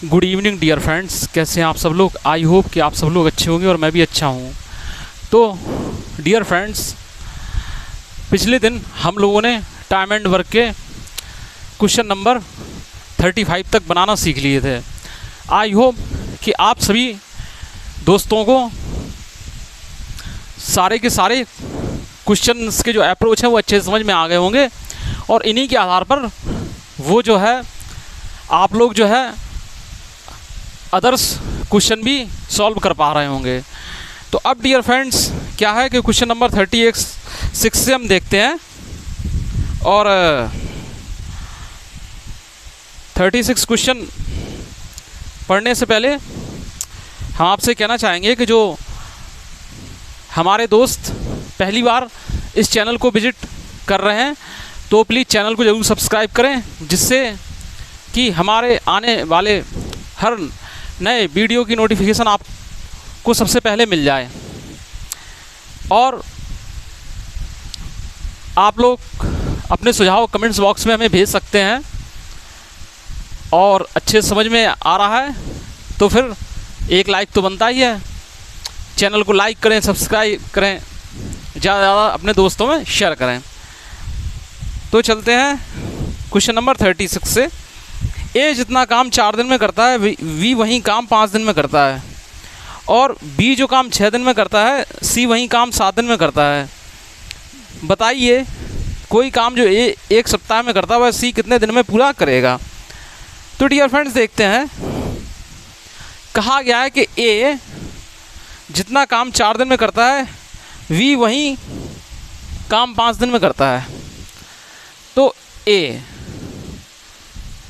Good evening dear friends, कैसे हैं आप सब लोग। आई होप कि आप सब लोग अच्छे होंगे और मैं भी अच्छा हूँ। तो डियर फ्रेंड्स, पिछले दिन हम लोगों ने टाइम एंड वर्क के क्वेश्चन नंबर 35 तक बनाना सीख लिए थे। आई होप कि आप सभी दोस्तों को सारे के सारे क्वेश्चंस के जो अप्रोच है वो अच्छे से समझ में आ गए होंगे और इन्हीं के आधार पर वो जो है आप लोग जो है अदर्स क्वेश्चन भी सॉल्व कर पा रहे होंगे। तो अब डियर फ्रेंड्स क्या है कि क्वेश्चन नंबर 36 से हम देखते हैं और 36 क्वेश्चन पढ़ने से पहले हम आपसे कहना चाहेंगे कि जो हमारे दोस्त पहली बार इस चैनल को विजिट कर रहे हैं तो प्लीज़ चैनल को ज़रूर सब्सक्राइब करें, जिससे कि हमारे आने वाले हर नए वीडियो की नोटिफिकेशन आपको सबसे पहले मिल जाए। और आप लोग अपने सुझाव कमेंट्स बॉक्स में हमें भेज सकते हैं और अच्छे समझ में आ रहा है तो फिर एक लाइक तो बनता ही है। चैनल को लाइक करें, सब्सक्राइब करें, ज़्यादा ज़्यादा अपने दोस्तों में शेयर करें। तो चलते हैं क्वेश्चन नंबर 36 से। ए जितना काम 4 दिन में करता है वी वही काम 5 दिन में करता है, और बी जो काम 6 दिन में करता है सी वही काम 7 दिन में करता है। बताइए कोई काम जो ए 1 सप्ताह में करता है वह सी कितने दिन में पूरा करेगा। तो डियर फ्रेंड्स देखते हैं, कहा गया है कि ए जितना काम 4 दिन में करता है वी वही काम 5 दिन में करता है। तो ए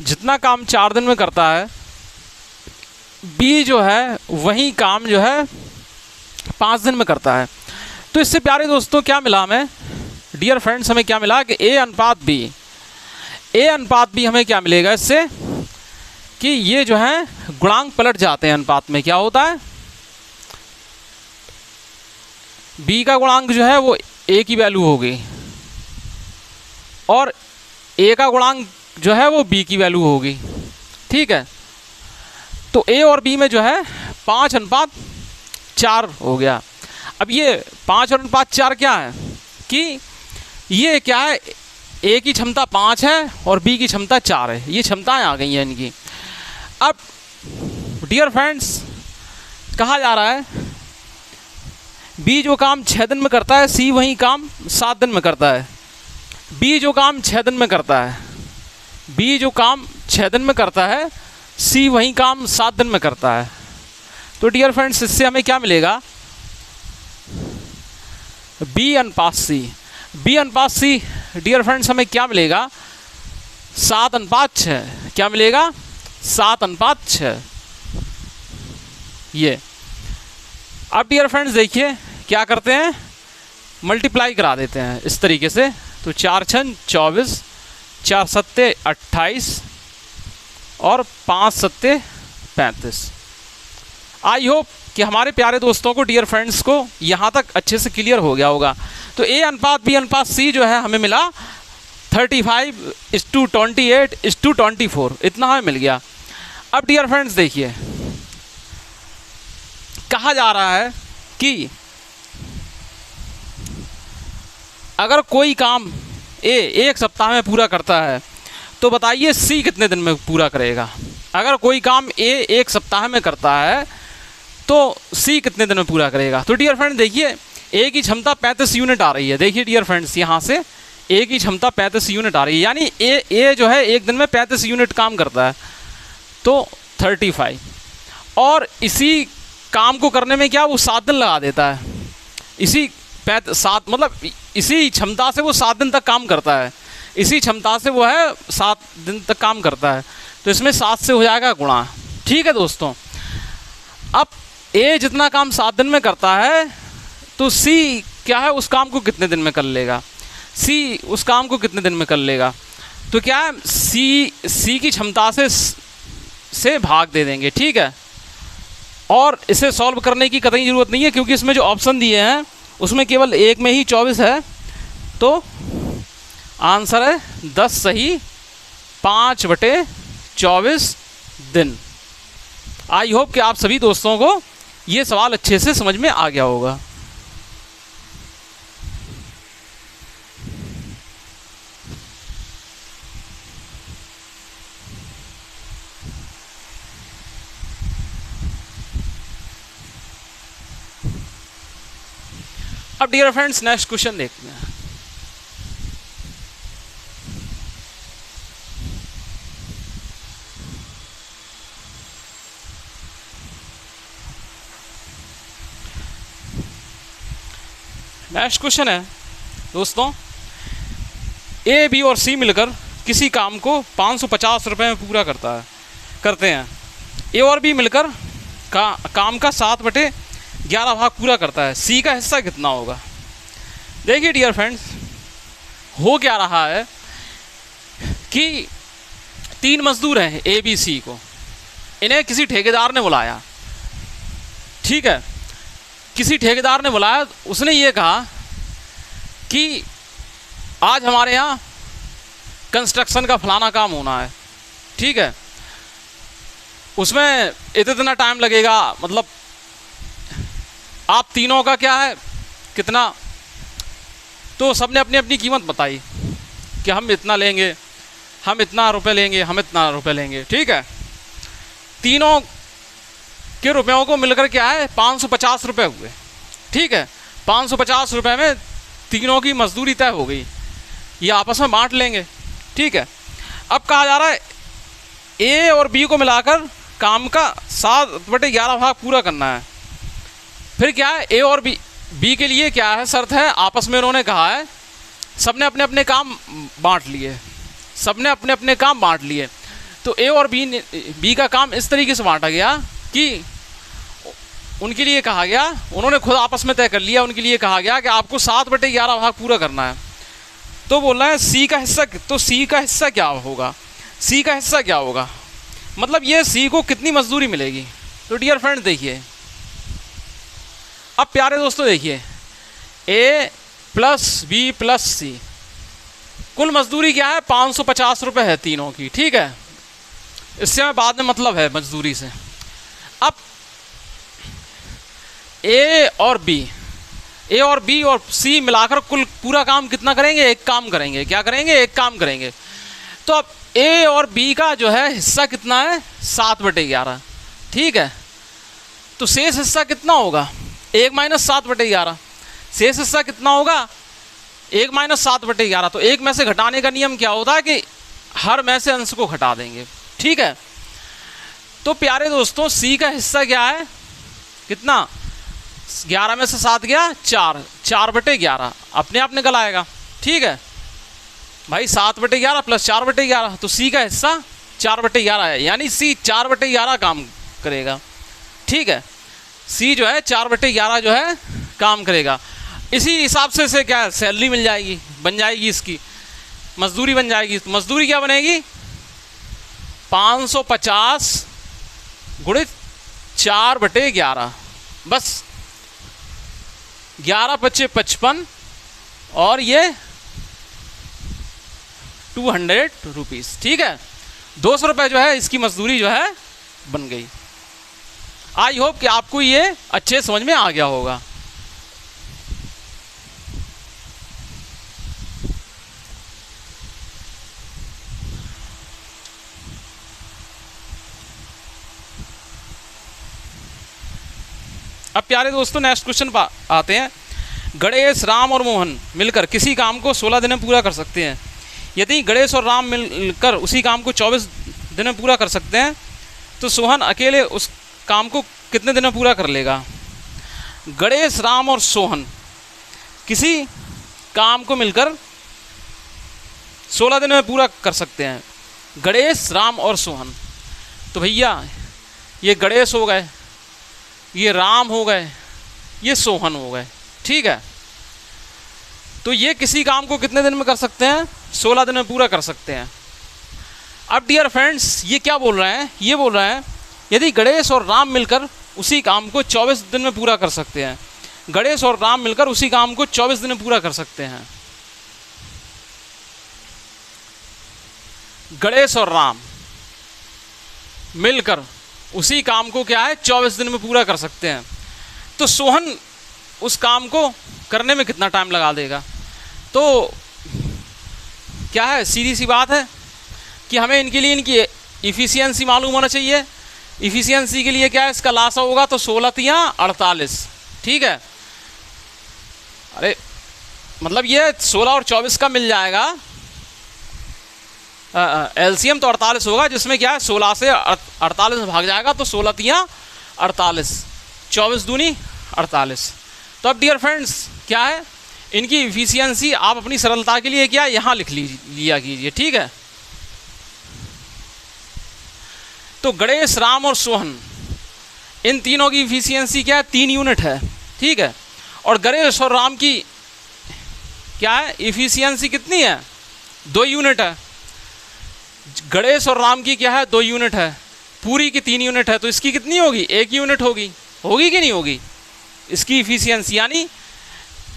जितना काम 4 दिन में करता है, बी जो है वही काम जो है 5 दिन में करता है। तो इससे प्यारे दोस्तों क्या मिला हमें, डियर फ्रेंड्स हमें क्या मिला कि ए अनुपात बी हमें क्या मिलेगा इससे कि ये जो है गुणांक पलट जाते हैं। अनुपात में क्या होता है, बी का गुणांक जो है वो ए की वैल्यू होगी और ए का गुणांक जो है वो बी की वैल्यू होगी। ठीक है, तो ए और बी में जो है 5:4 हो गया। अब ये 5:4 क्या है कि ये क्या है, ए की क्षमता 5 है और बी की क्षमता 4 है। ये क्षमताएं आ गई हैं इनकी। अब डियर फ्रेंड्स कहा जा रहा है बी जो काम 6 दिन में करता है सी वही काम 7 दिन में करता है। बी जो काम 6 दिन में करता है, बी जो काम 6 दिन में करता है सी वही काम 7 दिन में करता है। तो डियर फ्रेंड्स इससे हमें क्या मिलेगा, बी अनुपात सी डियर फ्रेंड्स हमें क्या मिलेगा 7:6। क्या मिलेगा 7:6। ये अब डियर फ्रेंड्स देखिए क्या करते हैं, मल्टीप्लाई करा देते हैं इस तरीके से। तो 4×6 24, 4×7 28 और 5×7 35। आई होप कि हमारे प्यारे दोस्तों को, डियर फ्रेंड्स को यहाँ तक अच्छे से क्लियर हो गया होगा। तो ए अनुपात बी अनुपात सी जो है हमें मिला 35:28:24, इतना हमें मिल गया। अब डियर फ्रेंड्स देखिए कहा जा रहा है कि अगर कोई काम ए 1 सप्ताह में पूरा करता है तो बताइए सी कितने दिन में पूरा करेगा। अगर कोई काम ए 1 सप्ताह में करता है तो सी कितने दिन में पूरा करेगा। तो डियर फ्रेंड देखिए ए की क्षमता 35 यूनिट आ रही है। देखिए डियर फ्रेंड्स यहाँ से ए की क्षमता 35 यूनिट आ रही है, यानी ए जो है एक दिन में 35 यूनिट काम करता है तो 35। और इसी काम को करने में क्या वो 7 दिन लगा देता है। इसी क्षमता से वो 7 दिन तक काम करता है। इसी क्षमता से वो है 7 दिन तक काम करता है। तो इसमें 7 से हो जाएगा गुणा। ठीक है दोस्तों, अब ए जितना काम 7 दिन में करता है तो सी क्या है उस काम को कितने दिन में कर लेगा, सी उस काम को कितने दिन में कर लेगा। तो क्या है सी की क्षमता से भाग दे देंगे। ठीक है, और इसे सॉल्व करने की कतई ज़रूरत नहीं है क्योंकि इसमें जो ऑप्शन दिए हैं उसमें केवल एक में ही 24 है। तो आंसर है 10 सही 5/24 दिन। आई होप कि आप सभी दोस्तों को ये सवाल अच्छे से समझ में आ गया होगा। अब डियर फ्रेंड्स नेक्स्ट क्वेश्चन देखते हैं। नेक्स्ट क्वेश्चन है दोस्तों, ए बी और सी मिलकर किसी काम को 550 रुपये में पूरा करते हैं। ए और बी मिलकर काम का 7/11 भाग पूरा करता है। सी का हिस्सा कितना होगा? देखिए डियर फ्रेंड्स, हो क्या रहा है कि 3 मजदूर हैं ए बी सी को, इन्हें किसी ठेकेदार ने बुलाया। ठीक है, किसी ठेकेदार ने बुलाया, उसने ये कहा कि आज हमारे यहाँ कंस्ट्रक्शन का फलाना काम होना है। ठीक है, उसमें इतना टाइम लगेगा, मतलब आप तीनों का क्या है कितना, तो सबने अपनी अपनी कीमत बताई कि हम इतना लेंगे, हम इतना रुपए लेंगे, हम इतना रुपए लेंगे। ठीक है, तीनों के रुपयों को मिलकर क्या है 550 रुपये हुए। ठीक है, 550 रुपये में तीनों की मजदूरी तय हो गई, ये आपस में बांट लेंगे। ठीक है, अब कहा जा रहा है ए और बी को मिलाकर काम का 7/11 भाग पूरा करना है। फिर क्या है, ए और बी के लिए क्या है शर्त है, आपस में उन्होंने कहा है सबने अपने अपने काम बांट लिए, सबने अपने अपने काम बांट लिए। तो ए और बी का काम इस तरीके से बांटा गया कि उनके लिए कहा गया, उन्होंने खुद आपस में तय कर लिया, उनके लिए कहा गया कि आपको 7/11 भाग पूरा करना है। तो बोल रहा है सी का हिस्सा, तो सी का हिस्सा क्या होगा? सी का हिस्सा क्या होगा, मतलब ये सी को कितनी मजदूरी मिलेगी? तो डियर फ्रेंड देखिए, अब प्यारे दोस्तों देखिए, ए प्लस बी प्लस सी, कुल मजदूरी क्या है 550 रुपये है तीनों की। ठीक है, इससे हमें बाद में मतलब है मजदूरी से। अब ए और बी और सी मिलाकर कुल पूरा काम कितना करेंगे? एक काम करेंगे। क्या करेंगे? एक काम करेंगे। तो अब ए और बी का जो है हिस्सा कितना है 7/11। ठीक है, तो शेष हिस्सा कितना होगा? 1 - 7/11। शेष हिस्सा कितना होगा? 1 - 7/11। तो एक में से घटाने का नियम क्या होता है कि हर में से अंश को घटा देंगे। ठीक है, तो प्यारे दोस्तों सी का हिस्सा क्या है, कितना? 11 में से 7 गया 4, 4/11 अपने आप निकल आएगा। ठीक है भाई, 7/11 प्लस 4/11, तो सी का हिस्सा 4/11 है, यानी सी 4/11 काम करेगा। ठीक है, सी जो है 4/11 जो है काम करेगा। इसी हिसाब से क्या है, सैलरी मिल जाएगी, बन जाएगी, इसकी मजदूरी बन जाएगी। तो मजदूरी क्या बनेगी? 550 गुणित 4/11, बस 11 × 5 = 55 और ये 200 रुपीज़। ठीक है, 200 रुपये जो है इसकी मजदूरी जो है बन गई। आई होप कि आपको ये अच्छे समझ में आ गया होगा। अब प्यारे दोस्तों नेक्स्ट क्वेश्चन आते हैं। गणेश, राम और मोहन मिलकर किसी काम को 16 दिन में पूरा कर सकते हैं। यदि गणेश और राम मिलकर उसी काम को 24 दिन में पूरा कर सकते हैं, तो सोहन अकेले उस काम को कितने दिन में पूरा कर लेगा? गणेश, राम और सोहन किसी काम को मिलकर 16 दिन में पूरा कर सकते हैं। गणेश, राम और सोहन, तो भैया ये गणेश हो गए, ये राम हो गए, ये सोहन हो गए। ठीक है, तो ये किसी काम को कितने दिन में कर सकते हैं? 16 दिन में पूरा कर सकते हैं। अब डियर फ्रेंड्स ये क्या बोल रहे हैं? ये बोल रहे हैं यदि गणेश और राम मिलकर उसी काम को 24 दिन में पूरा कर सकते हैं। गणेश और राम मिलकर उसी काम को 24 दिन में पूरा कर सकते हैं। गणेश और राम मिलकर उसी काम को क्या है 24 दिन में पूरा कर सकते हैं। तो सोहन उस काम को करने में कितना टाइम लगा देगा? तो क्या है, सीधी सी बात है कि हमें इनके लिए इनकी इफ़िशियंसी मालूम होना चाहिए। इफ़िशियंसी के लिए क्या है, इसका लासा होगा तो 16 तिया 48, ठीक है। अरे मतलब ये 16 और 24 का मिल जाएगा, एलसीएम तो 48 होगा, जिसमें क्या है 16 से 48 भाग जाएगा तो 16 तिया 48, 24 दूनी 48। तो अब डियर फ्रेंड्स क्या है, इनकी इफ़िशियंसी आप अपनी सरलता के लिए क्या यहाँ लिख लिया कीजिए, ठीक है। तो गणेश, राम और सोहन, इन तीनों की इफ़िशियंसी क्या है 3 यूनिट है, ठीक है। और गणेश और राम की क्या है इफ़िशियंसी कितनी है 2 यूनिट है। गणेश और राम की क्या है 2 यूनिट है, पूरी की 3 यूनिट है, तो इसकी कितनी होगी 1 यूनिट होगी कि नहीं होगी इसकी इफ़िशियंसी। यानी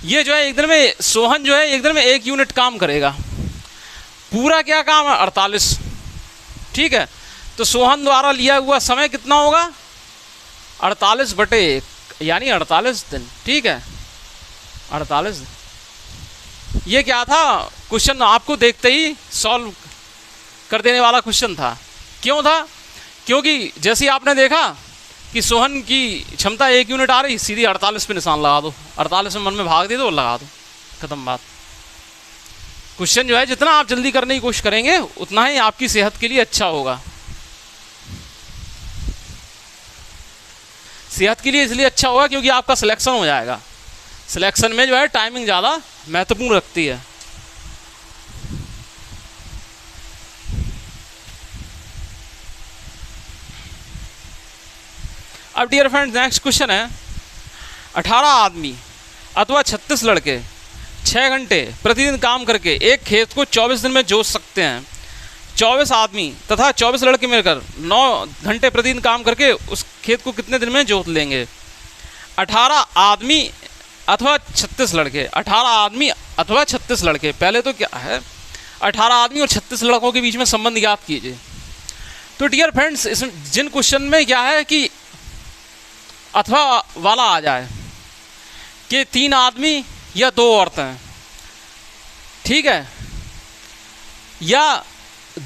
ये जो है एक दिन में, सोहन जो है एक दिन में 1 यूनिट काम करेगा, पूरा क्या काम है 48, ठीक है। तो सोहन द्वारा लिया हुआ समय कितना होगा 48/1, यानी 48 दिन, ठीक है 48। ये क्या था क्वेश्चन, आपको देखते ही सॉल्व कर देने वाला क्वेश्चन था। क्यों था? क्योंकि जैसे आपने देखा कि सोहन की क्षमता 1 यूनिट आ रही, सीधी 48 पे निशान लगा दो, 48 में मन में भाग दे दो, लगा दो, खत्म बात। क्वेश्चन जो है जितना आप जल्दी करने की कोशिश करेंगे उतना ही आपकी सेहत के लिए अच्छा होगा। सेहत के लिए इसलिए अच्छा होगा क्योंकि आपका सिलेक्शन हो जाएगा। सिलेक्शन में जो है टाइमिंग ज़्यादा महत्वपूर्ण रखती है। अब डियर फ्रेंड्स नेक्स्ट क्वेश्चन है, 18 आदमी अथवा 36 लड़के 6 घंटे प्रतिदिन काम करके एक खेत को 24 दिन में जोत सकते हैं। 24 आदमी तथा 24 लड़के मिलकर 9 घंटे प्रतिदिन काम करके उस खेत को कितने दिन में जोत लेंगे? 18 आदमी अथवा 36 लड़के, 18 आदमी अथवा 36 लड़के। पहले तो क्या है 18 आदमी और 36 लड़कों के बीच में संबंध ज्ञात कीजिए। तो डियर फ्रेंड्स इसमें जिन क्वेश्चन में क्या है कि अथवा वाला आ जाए कि 3 आदमी या 2 औरतें, ठीक है, या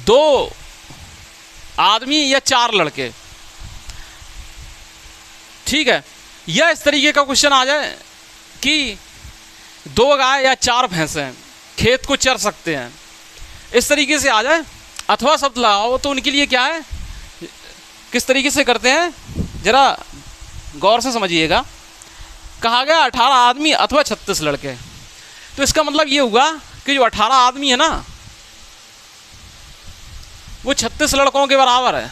2 आदमी या 4 लड़के, ठीक है, या इस तरीके का क्वेश्चन आ जाए कि 2 गाय या 4 भैंसें खेत को चर सकते हैं, इस तरीके से आ जाए, अथवा शब्द लगाओ तो उनके लिए क्या है, किस तरीके से करते हैं जरा गौर से समझिएगा। कहा गया 18 आदमी अथवा 36 लड़के, तो इसका मतलब ये हुआ कि जो 18 आदमी है ना वो 36 लड़कों के बराबर है,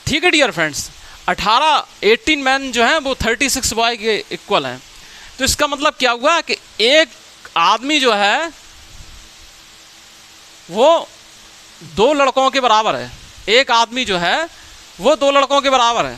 ठीक है डियर फ्रेंड्स। 18 मैन जो हैं वो 36 बॉय के इक्वल हैं। तो इसका मतलब क्या हुआ कि एक आदमी जो है वो 2 लड़कों के बराबर है, एक आदमी जो है वो 2 लड़कों के बराबर है।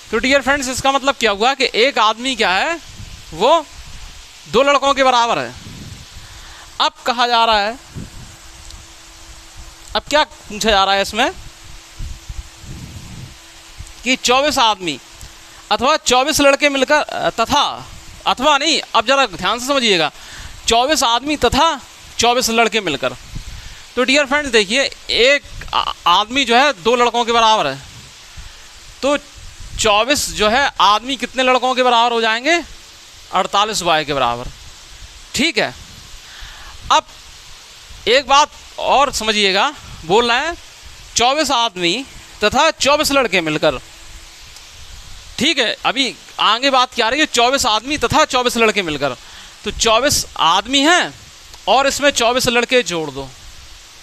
तो डियर फ्रेंड्स इसका मतलब क्या हुआ कि एक आदमी क्या है वो 2 लड़कों के बराबर है। अब कहा जा रहा है, अब क्या पूछा जा रहा है इसमें कि 24 आदमी अथवा 24 लड़के मिलकर तथा, अथवा नहीं, अब जरा ध्यान से समझिएगा, 24 आदमी तथा 24 लड़के मिलकर। तो डियर फ्रेंड्स देखिए एक आदमी जो है 2 लड़कों के बराबर है, तो 24 जो है आदमी कितने लड़कों के बराबर हो जाएंगे 48 बॉय के बराबर, ठीक है। अब एक बात और समझिएगा, बोल रहे हैं 24 आदमी तथा 24 लड़के मिलकर, ठीक है। अभी आगे बात क्या आ रही है 24 आदमी तथा 24 लड़के मिलकर, तो 24 आदमी हैं और इसमें 24 लड़के जोड़ दो,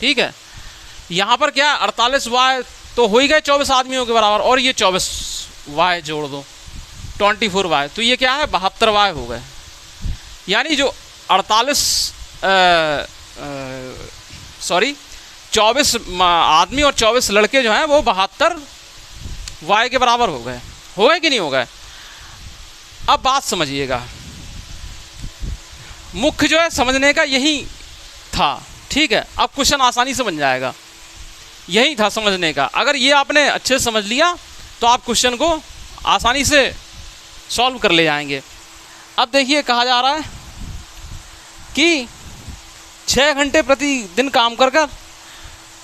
ठीक है। यहाँ पर क्या 48 वाय तो हो ही गए 24 आदमियों के बराबर, और ये 24 वाय जोड़ दो 24 वाय, तो ये क्या है 72 वाय हो गए। यानी जो 48 24 आदमी और 24 लड़के जो हैं वो 72 वाई के बराबर हो गए कि नहीं हो गए। अब बात समझिएगा, मुख्य जो है समझने का यही था, ठीक है। अब क्वेश्चन आसानी से बन जाएगा, यही था समझने का। अगर ये आपने अच्छे से समझ लिया तो आप क्वेश्चन को आसानी से सॉल्व कर ले जाएंगे। अब देखिए कहा जा रहा है कि 6 घंटे प्रतिदिन काम कर कर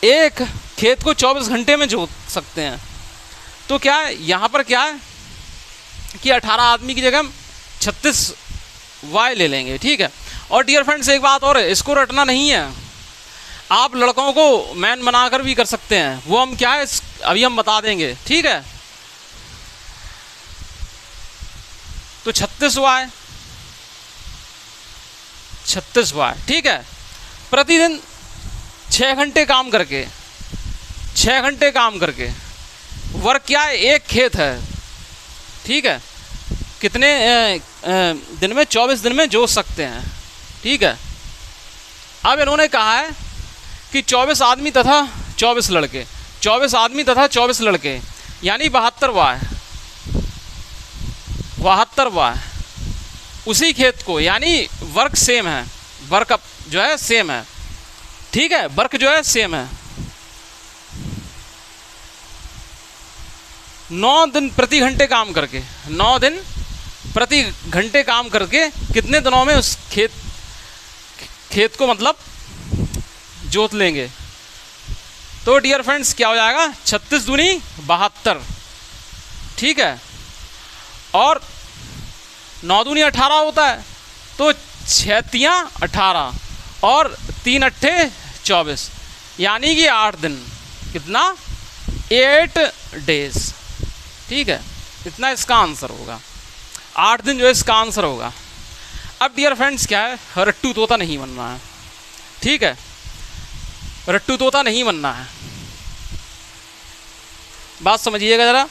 एक खेत को 24 घंटे में जोत सकते हैं। तो क्या है यहाँ पर, क्या है कि 18 आदमी की जगह हम 36 वाई ले लेंगे, ठीक है। और डियर फ्रेंड्स एक बात और है, इसको रटना नहीं है, आप लड़कों को मैन बनाकर भी कर सकते हैं। वो हम क्या है अभी हम बता देंगे, ठीक है। तो 36 वाई, ठीक है। प्रतिदिन 6 घंटे काम करके, 6 घंटे काम करके वर्क क्या है, एक खेत है, ठीक है। कितने दिन में, 24 दिन में जोत सकते हैं, ठीक है। अब इन्होंने कहा है कि 24 आदमी तथा 24 लड़के, 24 आदमी तथा 24 लड़के यानी 72 वाय, 72 वाय उसी खेत को, यानी वर्क सेम है, वर्क जो है सेम है, ठीक है। वर्क जो है सेम है। 9 दिन प्रति घंटे काम करके, 9 दिन प्रति घंटे काम करके कितने दिनों में उस खेत को मतलब जोत लेंगे। तो डियर फ्रेंड्स क्या हो जाएगा, 36 दूनी 72, ठीक है। और 9 दूनी 18 होता है, तो 6 तियाँ 18 और 3 अट्ठे 24, यानी कि 8 दिन, कितना 8 डेज, ठीक है। इतना इसका आंसर होगा, 8 दिन जो है इसका आंसर होगा। अब डियर फ्रेंड्स क्या है, रट्टू तोता नहीं बनना है, ठीक है। रट्टू तोता नहीं बनना है, बात समझिएगा ज़रा।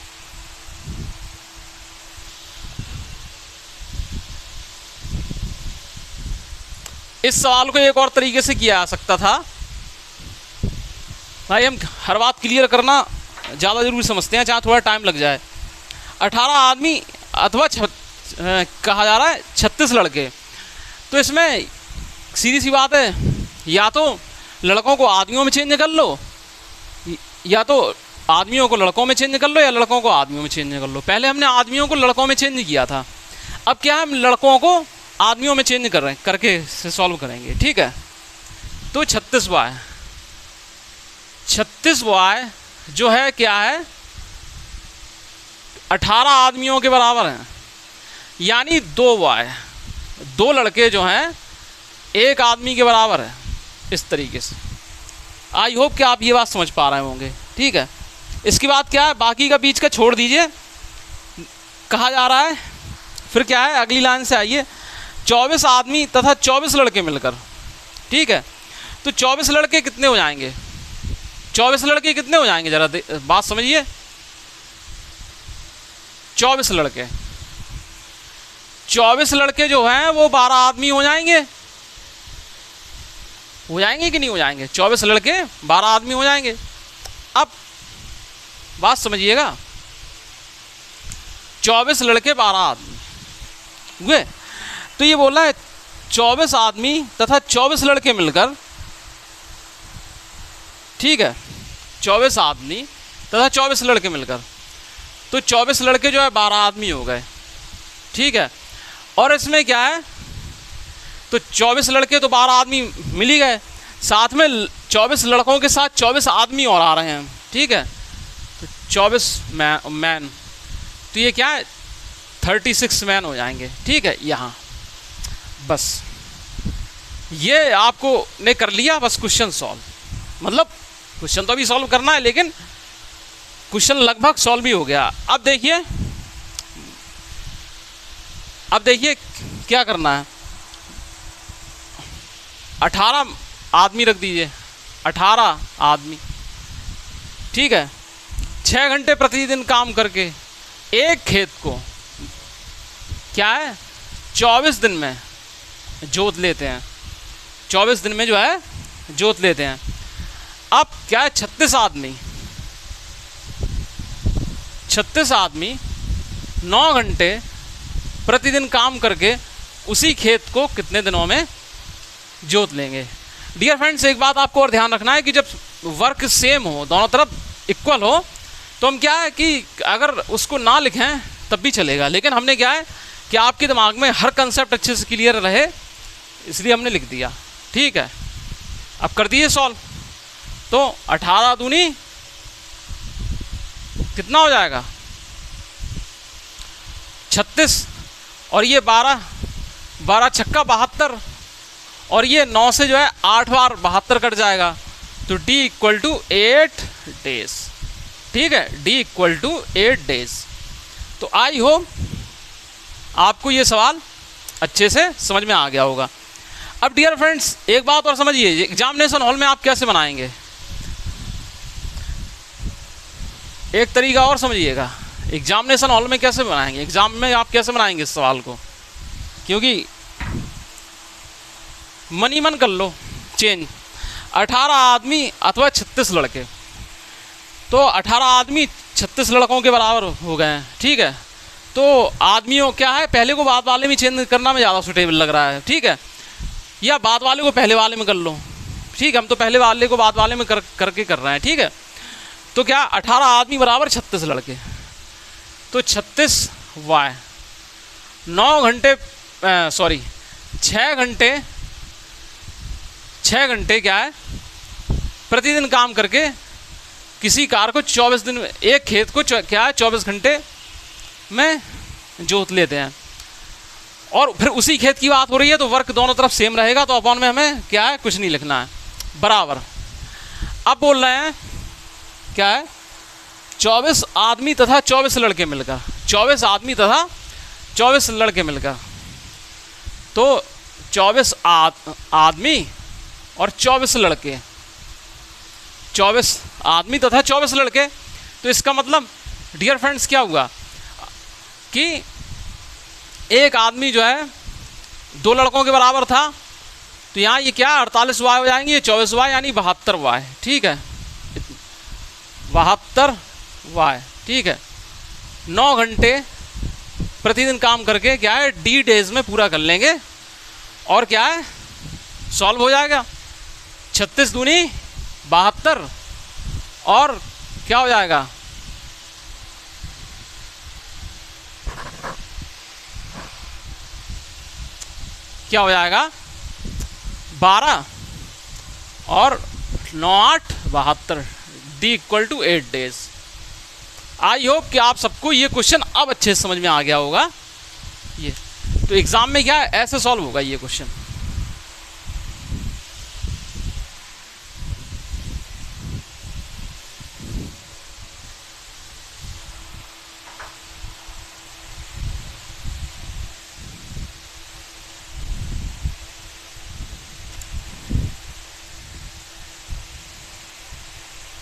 इस सवाल को एक और तरीके से किया जा सकता था भाई, हम हर बात क्लियर करना ज़्यादा ज़रूरी समझते हैं, चाहे थोड़ा टाइम लग जाए। 18 आदमी अथवा कहा जा रहा है 36 लड़के, तो इसमें सीधी सी बात है, या तो लड़कों को आदमियों में चेंज कर लो, या तो आदमियों को लड़कों में चेंज कर लो, या लड़कों को आदमियों में चेंज कर लो। पहले हमने आदमियों को लड़कों में चेंज किया था, अब क्या हम लड़कों को आदमियों में चेंज कर रहे हैं, करके से सॉल्व करेंगे, ठीक है। तो 36 वाई, 36 वाई जो है क्या है 18 आदमियों के बराबर है, यानी 2 वाई, 2 लड़के जो हैं 1 आदमी के बराबर है। इस तरीके से आई होप कि आप ये बात समझ पा रहे होंगे, ठीक है। इसके बाद क्या है, बाकी का बीच का छोड़ दीजिए। कहा जा रहा है फिर क्या है, अगली लाइन से आइए, 24 आदमी तथा 24 लड़के मिलकर, ठीक है। तो 24 लड़के कितने हो जाएंगे, 24 लड़के कितने हो जाएंगे, जरा बात समझिए। 24 लड़के, 24 लड़के जो हैं वो 12 आदमी हो जाएंगे कि नहीं हो जाएंगे, 24 लड़के 12 आदमी हो जाएंगे। अब बात समझिएगा, 24 लड़के 12 आदमी हुए, तो ये बोला है 24 आदमी तथा 24 लड़के मिलकर, ठीक है। 24 आदमी तथा 24 लड़के मिलकर, तो 24 लड़के जो है 12 आदमी हो गए, ठीक है। और इसमें क्या है, तो 24 लड़के तो 12 आदमी मिल ही गए, साथ में 24 लड़कों के साथ 24 आदमी और आ रहे हैं, ठीक है। तो 24 मैन, तो ये क्या है 36 मैन हो जाएंगे, ठीक है। यहाँ बस ये आपको ने कर लिया, बस क्वेश्चन सॉल्व, मतलब क्वेश्चन तो अभी सॉल्व करना है, लेकिन क्वेश्चन लगभग सॉल्व भी हो गया। अब देखिए क्या करना है, 18 आदमी रख दीजिए, 18 आदमी, ठीक है। 6 घंटे प्रतिदिन काम करके एक खेत को क्या है 24 दिन में जोत लेते हैं, 24 दिन में जो है जोत लेते हैं। अब क्या है, 36 आदमी 9 घंटे प्रतिदिन काम करके उसी खेत को कितने दिनों में जोत लेंगे। डियर फ्रेंड्स, एक बात आपको और ध्यान रखना है कि जब वर्क सेम हो, दोनों तरफ इक्वल हो, तो हम क्या है कि अगर उसको ना लिखें तब भी चलेगा, लेकिन हमने क्या है कि आपके दिमाग में हर कंसेप्ट अच्छे से क्लियर रहे, इसलिए हमने लिख दिया। ठीक है, अब कर दिए सॉल्व। तो 18 दूनी कितना हो जाएगा 36, और ये 12 छक्का 72, और ये 9 से जो है 8 बार 72 कट जाएगा, तो D इक्वल टू 8 डेज। ठीक है, D इक्वल टू 8 डेज। तो आई होप आपको ये सवाल अच्छे से समझ में आ गया होगा। अब डियर फ्रेंड्स, एक बात और समझिए, एग्जामिनेशन हॉल में आप कैसे बनाएंगे, एक तरीका और समझिएगा। एग्जामिनेशन हॉल में कैसे बनाएंगे, एग्जाम में आप कैसे बनाएंगे इस सवाल को, क्योंकि मनी मन कर लो चेंज। 18 आदमी अथवा 36 लड़के, तो 18 आदमी 36 लड़कों के बराबर हो गए हैं। ठीक है, तो आदमियों क्या है, पहले को बाद वाले में चेंज करना में ज़्यादा सुटेबल लग रहा है। ठीक है, या बाद वाले को पहले वाले में कर लो। ठीक है, हम तो पहले वाले को बाद वाले में करके कर रहे हैं। ठीक है, तो क्या 18 आदमी बराबर 36 लड़के, तो 36y 9 घंटे 6 घंटे क्या है प्रतिदिन काम करके किसी कार को 24 दिन में, एक खेत को क्या है 24 घंटे में जोत लेते हैं। और फिर उसी खेत की बात हो रही है, तो वर्क दोनों तरफ सेम रहेगा, तो अपॉन में हमें क्या है कुछ नहीं लिखना है, बराबर। अब बोल रहे हैं क्या है 24 आदमी तथा 24 लड़के मिलकर, 24 आदमी तथा 24 लड़के मिलकर, तो 24 आदमी और 24 लड़के, 24 आदमी तथा 24 लड़के। तो इसका मतलब डियर फ्रेंड्स क्या हुआ कि एक आदमी जो है 2 लड़कों के बराबर था, तो यहाँ ये क्या 48y हो जाएंगे, ये 24y यानी 72y। ठीक है, 72y। ठीक है, 9 घंटे प्रतिदिन काम करके क्या है D डेज में पूरा कर लेंगे, और क्या है सॉल्व हो जाएगा। 36 दूनी 72, और क्या हो जाएगा क्या हो जाएगा 12, और 9 8 72, D equal to 8 days. I hope कि आप सबको ये क्वेश्चन अब अच्छे से समझ में आ गया होगा। ये तो एग्जाम में क्या है ऐसे सॉल्व होगा ये क्वेश्चन।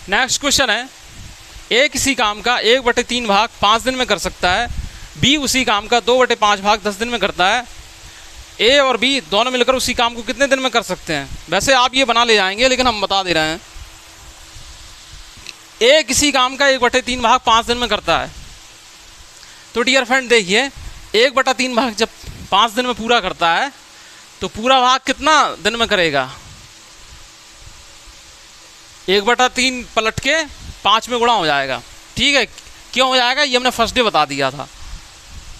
नेक्स्ट क्वेश्चन है, ए किसी काम का 1/3 भाग 5 दिन में कर सकता है, बी उसी काम का 2/5 भाग 10 दिन में करता है। ए और बी दोनों मिलकर उसी काम को कितने दिन में कर सकते हैं। वैसे आप ये बना ले जाएंगे, लेकिन हम बता दे रहे हैं। ए किसी काम का 1/3 भाग 5 दिन में करता है, तो डियर फ्रेंड देखिए 1/3 भाग जब 5 दिन में पूरा करता है, तो पूरा भाग कितना दिन में करेगा, 1/3 पलट के 5 में गुणा हो जाएगा। ठीक है, क्यों हो जाएगा ये हमने फर्स्ट डे बता दिया था।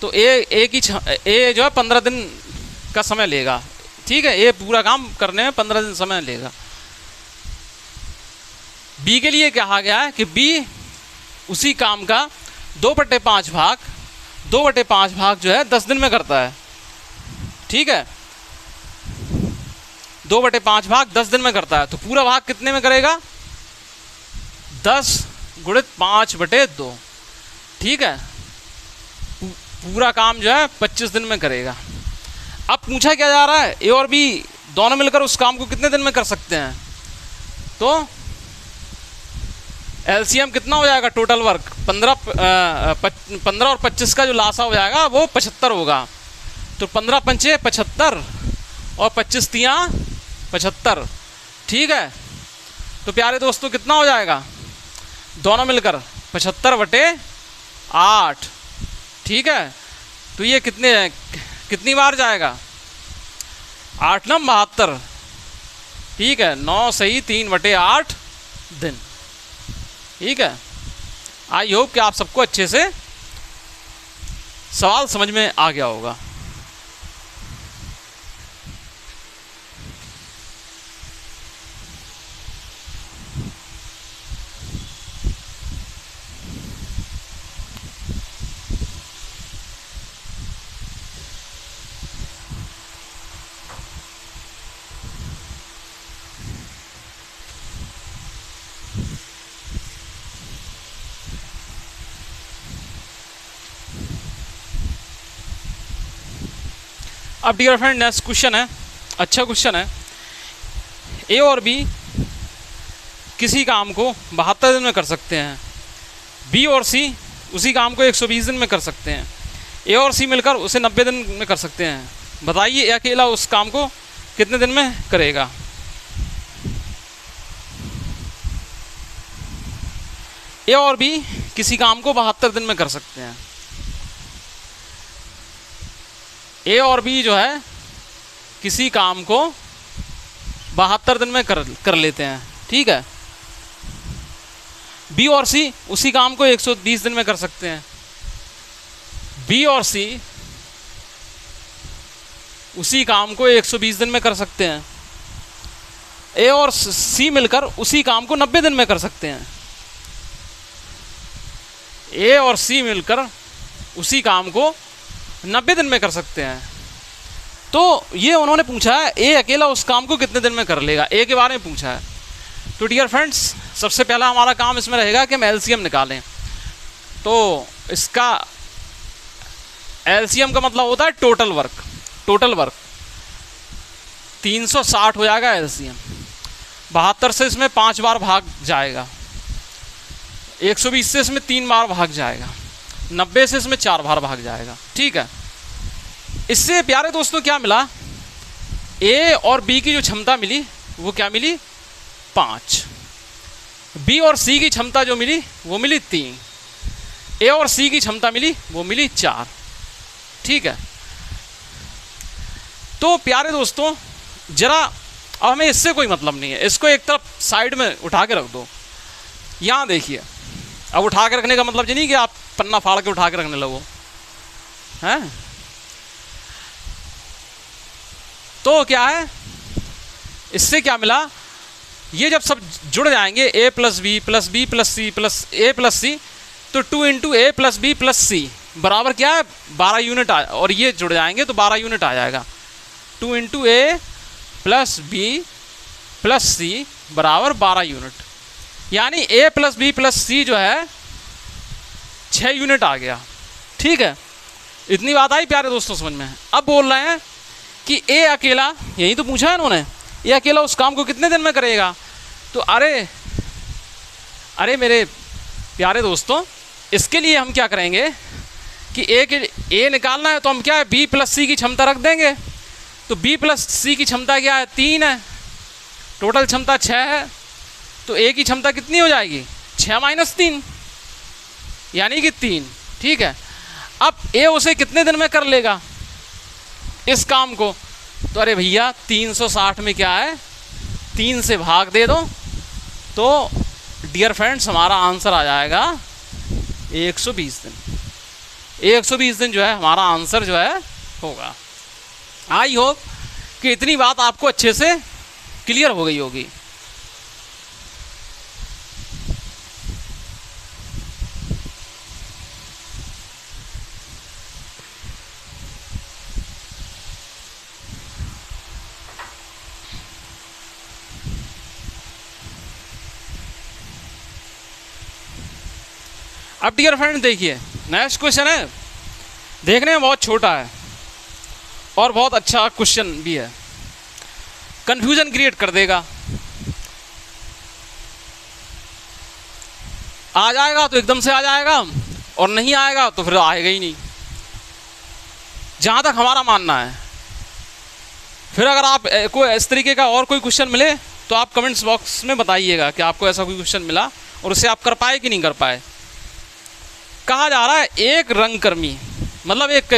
तो ए जो है 15 दिन का समय लेगा। ठीक है, ए पूरा काम करने में 15 दिन समय लेगा। बी के लिए कहा गया है कि बी उसी काम का 2/5 भाग जो है 10 दिन में करता है। ठीक है, 2/5 भाग 10 दिन में करता है, तो पूरा भाग कितने में करेगा 10 गुणित 5/2। ठीक है, पूरा काम जो है 25 दिन में करेगा। अब पूछा क्या जा रहा है, ए और बी दोनों मिलकर उस काम को कितने दिन में कर सकते हैं। तो एलसीएम कितना हो जाएगा टोटल वर्क, 15 और 25 का जो लासा हो जाएगा वो 75 होगा। तो 15 पंचे 75 और 25 तियाँ 75। ठीक है, तो प्यारे दोस्तों कितना हो जाएगा, दोनों मिलकर 75/8। ठीक है, तो ये कितनी बार जाएगा, 8 9 72। ठीक है, 9 सही 3/8 दिन। ठीक है, आई होप कि आप सबको अच्छे से सवाल समझ में आ गया होगा। अब डियर फ्रेंड नेक्स्ट क्वेश्चन है, अच्छा क्वेश्चन है। ए और बी किसी काम को 72 दिन में कर सकते हैं, बी और सी उसी काम को 120 दिन में कर सकते हैं, ए और सी मिलकर उसे 90 दिन में कर सकते हैं। बताइए ए अकेला उस काम को कितने दिन में करेगा। ए और बी किसी काम को 72 दिन में कर सकते हैं। ए और बी जो है किसी काम को 72 दिन में कर लेते हैं। ठीक है, बी और सी उसी काम को 120 दिन में कर सकते हैं। बी और सी उसी काम को 120 दिन में कर सकते हैं। ए और सी मिलकर उसी काम को 90 दिन में कर सकते हैं। ए और सी मिलकर उसी काम को 90 दिन में कर सकते हैं। तो ये उन्होंने पूछा है ए अकेला उस काम को कितने दिन में कर लेगा, ए के बारे में पूछा है। तो डियर फ्रेंड्स सबसे पहला हमारा काम इसमें रहेगा कि हम एलसीएम निकालें। तो इसका एलसीएम का मतलब होता है टोटल वर्क। टोटल वर्क 360 हो जाएगा एलसीएम। 72 से इसमें 5 बार भाग जाएगा, 120 से इसमें 3 बार भाग जाएगा, 90 से इसमें 4 बार भाग जाएगा। ठीक है, इससे प्यारे दोस्तों क्या मिला, ए और बी की जो क्षमता मिली वो क्या मिली, 5। बी और सी की क्षमता जो मिली वो मिली 3। ए और सी की क्षमता मिली वो मिली 4। ठीक है, तो प्यारे दोस्तों जरा अब हमें इससे कोई मतलब नहीं है, इसको एक तरफ साइड में उठा के रख दो। यहाँ देखिए, अब उठा के रखने का मतलब ये नहीं कि आप पन्ना फाड़ के उठा के रखने लगो, हैं। तो क्या है, इससे क्या मिला, ये जब सब जुड़ जाएंगे A plus B plus B plus C plus A plus C, तो 2 × A plus B plus C बराबर क्या है, 12 यूनिट और ये जुड़ जाएंगे तो 12 यूनिट आ जाएगा। 2 × A plus B plus C बराबर 12 यूनिट, यानी ए प्लस बी प्लस सी जो है 6 यूनिट आ गया। ठीक है, इतनी बात आई प्यारे दोस्तों समझ में। अब बोल रहे हैं कि ए अकेला, यही तो पूछा है इन्होंने, ए अकेला उस काम को कितने दिन में करेगा। तो अरे मेरे प्यारे दोस्तों, इसके लिए हम क्या करेंगे कि ए निकालना है तो हम क्या है, बी प्लस सी की क्षमता रख देंगे। तो बी प्लस सी की क्षमता क्या है, 3 है, टोटल क्षमता 6 है। तो ए की क्षमता कितनी हो जाएगी, 6 - 3 यानी कि 3। ठीक है, अब ए उसे कितने दिन में कर लेगा इस काम को। तो अरे भैया 360 में क्या है, 3 से भाग दे दो, तो डियर फ्रेंड्स हमारा आंसर आ जाएगा 120 दिन। 120 दिन जो है हमारा आंसर जो है होगा। आई होप कि इतनी बात आपको अच्छे से क्लियर हो गई होगी। अब डियर फ्रेंड देखिए नेक्स्ट क्वेश्चन है, देखने में बहुत छोटा है और बहुत अच्छा क्वेश्चन भी है, कंफ्यूजन क्रिएट कर देगा। आ जाएगा तो एकदम से आ जाएगा और नहीं आएगा तो फिर आएगा ही नहीं, जहाँ तक हमारा मानना है। फिर अगर आप को इस तरीके का और कोई क्वेश्चन मिले तो आप कमेंट्स बॉक्स में बताइएगा कि आपको ऐसा कोई क्वेश्चन मिला और उसे आप कर पाए कि नहीं कर पाए। कहा जा रहा है एक रंगकर्मी, मतलब एक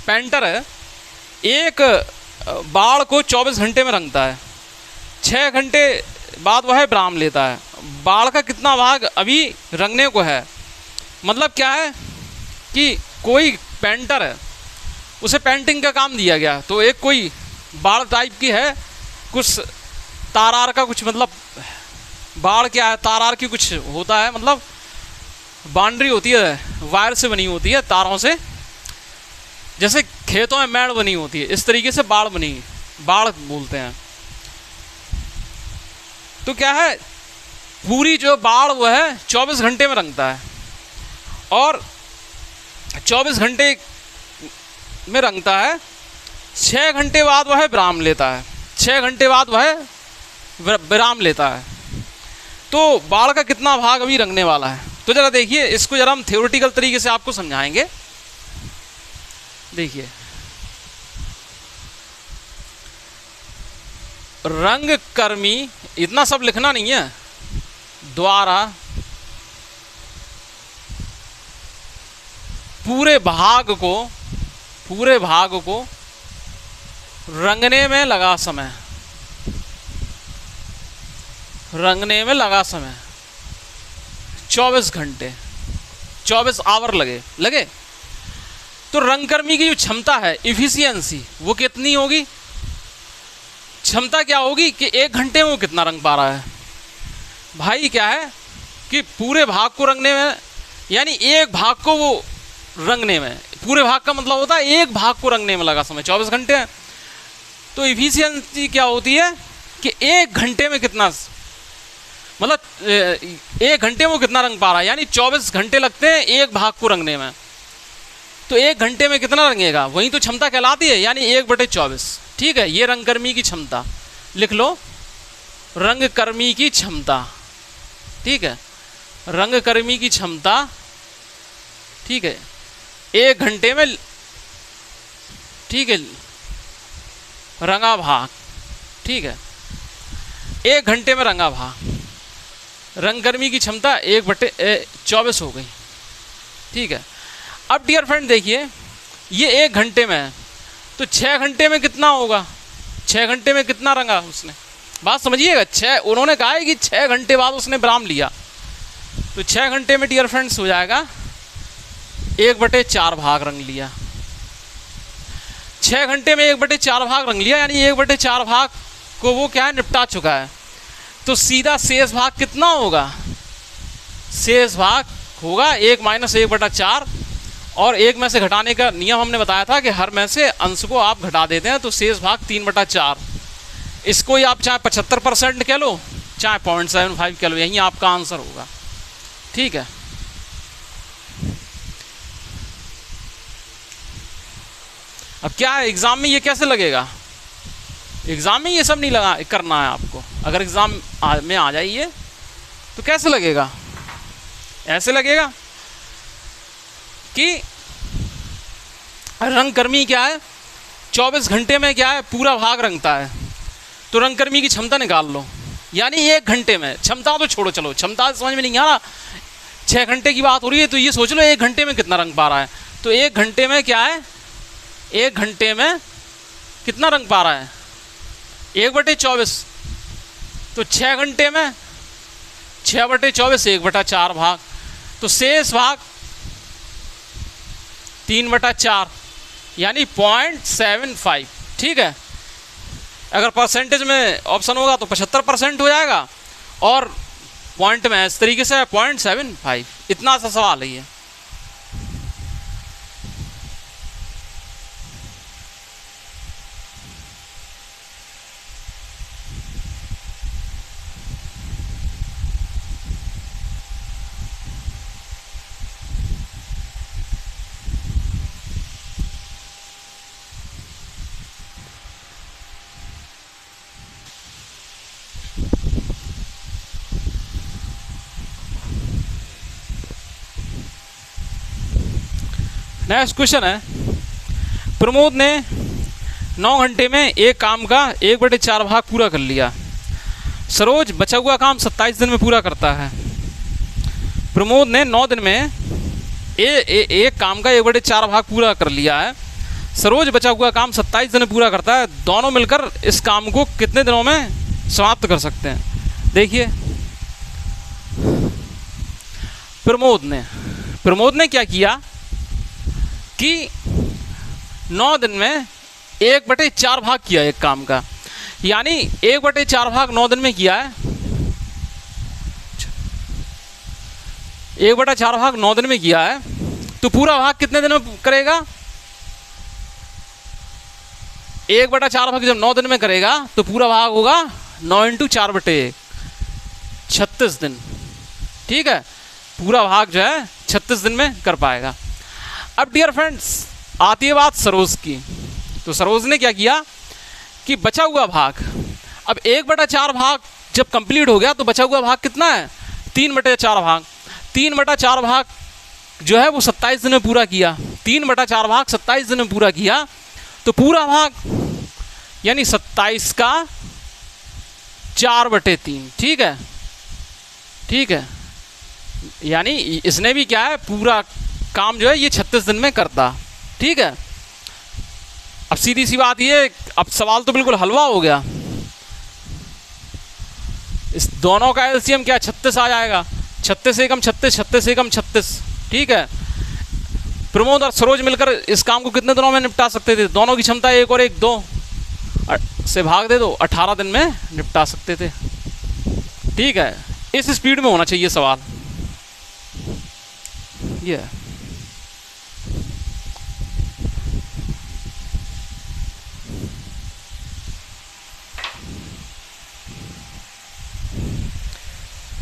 पेंटर है, एक बाड़ को 24 घंटे में रंगता है, 6 घंटे बाद वह विराम लेता है। बाड़ का कितना भाग अभी रंगने को है? मतलब क्या है कि कोई पेंटर है, उसे पेंटिंग का काम दिया गया, तो एक कोई बाड़ टाइप की है, कुछ तारार का कुछ, मतलब बाड़ क्या है, तारार की कुछ होता है, मतलब बाउंड्री होती है, वायर से बनी होती है, तारों से, जैसे खेतों में मेड़ बनी होती है, इस तरीके से बाड़ बनी, बाड़ बोलते हैं। तो क्या है, पूरी जो बाड़ वो है 24 घंटे में रंगता है, और 24 घंटे में रंगता है, 6 घंटे बाद वह विराम लेता है, 6 घंटे बाद वह विराम लेता है। तो बाड़ का कितना भाग अभी रंगने वाला है? तो जरा देखिए, इसको जरा हम थ्योरेटिकल तरीके से आपको समझाएंगे। देखिए, रंगकर्मी, इतना सब लिखना नहीं है, द्वारा पूरे भाग को रंगने में लगा समय, रंगने में लगा समय 24 घंटे, 24 आवर लगे। तो रंगकर्मी की जो क्षमता है, इफिशियंसी, वो कितनी होगी? क्षमता क्या होगी कि 1 घंटे में वो कितना रंग पा रहा है। भाई क्या है कि पूरे भाग को रंगने में, यानी एक भाग को वो रंगने में, पूरे भाग का मतलब होता है एक भाग को रंगने में लगा समय 24 घंटे है। तो इफिशियंसी क्या होती है कि 1 घंटे में कितना, मतलब 1 घंटे में वो कितना रंग पा रहा है, यानी 24 घंटे लगते हैं एक भाग को रंगने में, तो 1 घंटे में कितना रंगेगा, वही तो क्षमता कहलाती है, यानी 1/24। ठीक है, ये रंगकर्मी की क्षमता लिख लो, रंगकर्मी की क्षमता। ठीक है, रंगकर्मी की क्षमता, ठीक है, 1 घंटे में, ठीक है, रंगा भाग, ठीक है, 1 घंटे में रंगा भाग, रंगकर्मी की क्षमता 1/24 हो गई। ठीक है, अब डियर फ्रेंड देखिए, ये 1 घंटे में है, तो 6 घंटे में कितना होगा, 6 घंटे में कितना रंगा उसने, बात समझिएगा। उन्होंने कहा है कि 6 घंटे बाद उसने विराम लिया, तो 6 घंटे में डियर फ्रेंड्स हो जाएगा 1/4 भाग रंग लिया। 6 घंटे में 1/4 भाग रंग लिया, यानी 1/4 भाग को वो क्या है, निपटा चुका है। तो सीधा शेष भाग कितना होगा, शेष भाग होगा 1 - 1/4, और 1 में से घटाने का नियम हमने बताया था कि हर में से अंश को आप घटा देते हैं, तो शेष भाग 3/4। इसको ही आप चाहे 75% कह लो, चाहे 0.75 कह लो, यही आपका आंसर होगा। ठीक है, अब क्या है, एग्जाम में ये कैसे लगेगा, एग्जाम में ये सब नहीं लगा करना है आपको। अगर एग्जाम में आ जाइए तो कैसे लगेगा, ऐसे लगेगा कि रंगकर्मी क्या है, 24 घंटे में क्या है, पूरा भाग रंगता है, तो रंगकर्मी की क्षमता निकाल लो, यानी 1 घंटे में, क्षमता तो छोड़ो, चलो क्षमता समझ में नहीं आ रहा, 6 घंटे की बात हो रही है, तो ये सोच लो 1 घंटे में कितना रंग पा रहा है। तो 1 घंटे में क्या है, 1 घंटे में कितना रंग पा रहा है, 1/24, तो 6 घंटे में 6/24, 1/4 भाग, तो शेष भाग 3/4, यानी 0.75। ठीक है, अगर परसेंटेज में ऑप्शन होगा तो 75% हो जाएगा, और पॉइंट में इस तरीके से 0.75। इतना सा सवाल है ये। नेक्स्ट क्वेश्चन है, प्रमोद ने 9 घंटे में एक काम का 1/4 भाग पूरा कर लिया। सरोज बचा हुआ काम 27 दिन में पूरा करता है। प्रमोद ने 9 दिन में एक काम का 1/4 भाग पूरा कर लिया है। सरोज बचा हुआ काम 27 दिन में पूरा करता है। दोनों मिलकर इस काम को कितने दिनों में समाप्त कर सकते हैं? देखिए, प्रमोद ने क्या किया कि 9 दिन में 1/4 भाग किया एक काम का, यानी 1/4 भाग 9 दिन में किया है। 1/4 भाग 9 दिन में किया है, तो पूरा भाग कितने दिन में करेगा? 1/4 भाग जब 9 दिन में करेगा तो पूरा भाग होगा 9 × 4/1, 36 दिन। ठीक है, पूरा भाग जो है 36 दिन में कर पाएगा। अब डियर फ्रेंड्स, आती है बात सरोज की। तो सरोज ने क्या किया कि बचा हुआ भाग, अब 1/4 भाग जब कंप्लीट हो गया तो बचा हुआ भाग कितना है? 3/4 भाग। 3/4 भाग जो है वो 27 दिन में पूरा किया। 3/4 भाग 27 दिन में पूरा किया, तो पूरा भाग यानी 27 का 4/3। ठीक है, ठीक है, यानी इसने भी क्या है, पूरा काम जो है ये 36 दिन में करता। ठीक है, अब सीधी सी बात ये, अब सवाल तो बिल्कुल हलवा हो गया। इस दोनों का एलसीएम क्या 36 आ जाएगा। 36 एकम 36, 36 एकम 36। ठीक है, प्रमोद और सरोज मिलकर इस काम को कितने दिनों में निपटा सकते थे? दोनों की क्षमता 1 और 1 2 से भाग दे दो, 18 दिन में निपटा सकते थे। ठीक है, इस स्पीड में होना चाहिए सवाल ये।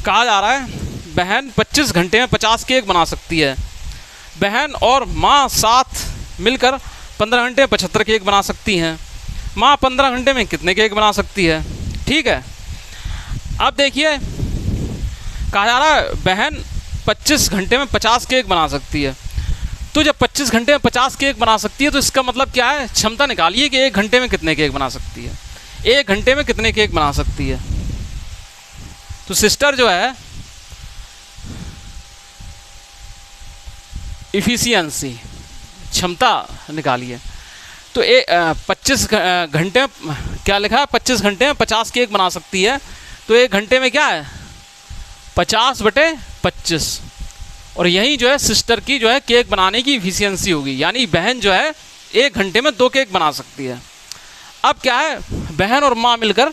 कहा जा रहा है बहन 25 घंटे में 50 केक बना सकती है। बहन और माँ साथ मिलकर 15 घंटे में 75 केक बना सकती हैं। माँ 15 घंटे में कितने केक बना सकती है? ठीक है, अब देखिए, कहा जा रहा है बहन 25 घंटे में 50 केक बना सकती है। तो जब 25 घंटे में 50 केक बना सकती है तो इसका मतलब क्या है? क्षमता निकालिए कि 1 घंटे में कितने केक बना सकती है। 1 घंटे में कितने केक बना सकती है? तो सिस्टर जो है इफिशियंसी, क्षमता निकालिए। तो 25 घंटे में क्या लिखा है? 25 घंटे में 50 केक बना सकती है। तो 1 घंटे में क्या है? 50/25। और यही जो है सिस्टर की जो है केक बनाने की इफिशियंसी होगी, यानी बहन जो है 1 घंटे में 2 केक बना सकती है। अब क्या है, बहन और माँ मिलकर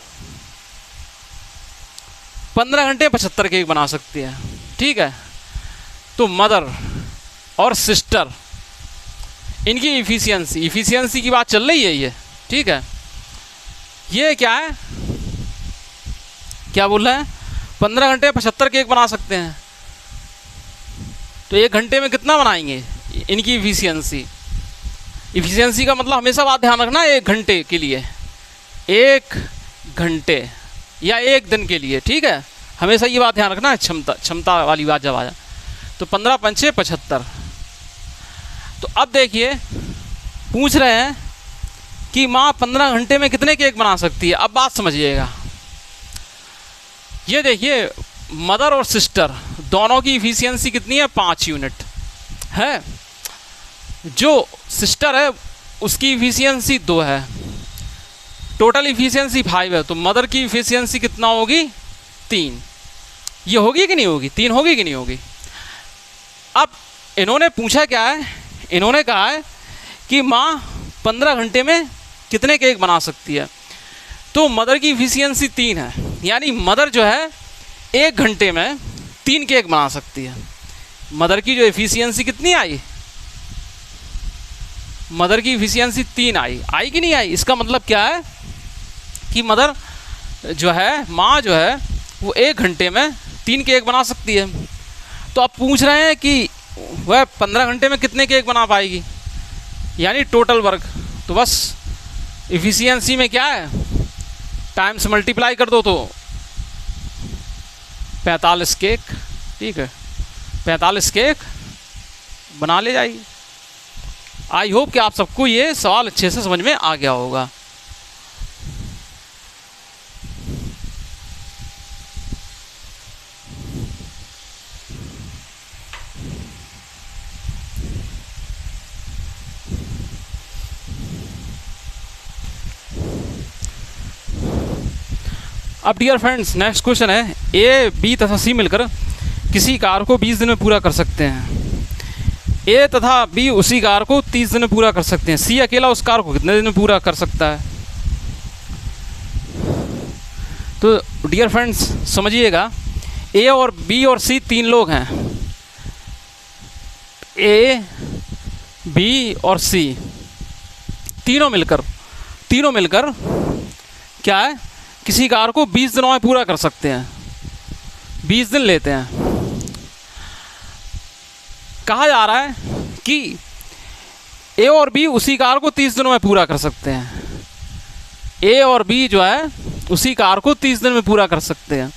15 घंटे 75 केक बना सकती है। ठीक है, तो मदर और सिस्टर, इनकी इफिशियंसी की बात चल रही है ये। ठीक है, ये क्या है, क्या बोल रहे हैं? 15 घंटे 75 केक बना सकते हैं। तो 1 घंटे में कितना बनाएंगे? इनकी इफिशियंसी का मतलब हमेशा बात ध्यान रखना, 1 घंटे के लिए, 1 घंटे या 1 दिन के लिए। ठीक है, हमेशा ये बात ध्यान रखना, क्षमता वाली बात जब आ जाए। तो 15 × 5 = 75। तो अब देखिए, पूछ रहे हैं कि माँ 15 घंटे में कितने केक बना सकती है। अब बात समझिएगा, ये देखिए, मदर और सिस्टर दोनों की इफिशियंसी कितनी है? 5 यूनिट है। जो सिस्टर है उसकी इफिशियंसी 2 है, टोटल इफिशियंसी 5 है। तो मदर की इफिशियंसी कितना होगी? 3। ये होगी कि नहीं होगी? 3 होगी कि नहीं होगी? अब इन्होंने पूछा क्या है, इन्होंने कहा है कि माँ 15 घंटे में कितने केक बना सकती है। तो मदर की इफिशियंसी 3 है, यानी मदर जो है 1 घंटे में 3 केक बना सकती है। मदर की जो इफिशियंसी कितनी आई? मदर की इफिशियंसी 3 आई कि नहीं आई? इसका मतलब क्या है कि मदर जो है, माँ जो है, वो 1 घंटे में 3 केक बना सकती है। तो आप पूछ रहे हैं कि वह 15 घंटे में कितने केक बना पाएगी, यानी टोटल वर्क। तो बस इफिशियंसी में क्या है, टाइम से मल्टीप्लाई कर दो तो 45 केक। ठीक है, 45 केक बना ले जाइए। आई होप कि आप सबको ये सवाल अच्छे से समझ में आ गया होगा। अब डियर फ्रेंड्स नेक्स्ट क्वेश्चन है, ए बी तथा सी मिलकर किसी कार्य को 20 दिन में पूरा कर सकते हैं। ए तथा बी उसी कार्य को 30 दिन में पूरा कर सकते हैं। सी अकेला उस कार्य को कितने दिन में पूरा कर सकता है? तो डियर फ्रेंड्स समझिएगा, ए और बी और सी तीन लोग हैं। ए बी और सी तीनों मिलकर क्या है, किसी कार्य को 20 दिनों में पूरा कर सकते हैं। 20 दिन लेते हैं। कहा जा रहा है कि ए और बी उसी कार्य को 30 दिनों में पूरा कर सकते हैं। ए और बी जो है उसी कार्य को 30 दिन में पूरा कर सकते हैं।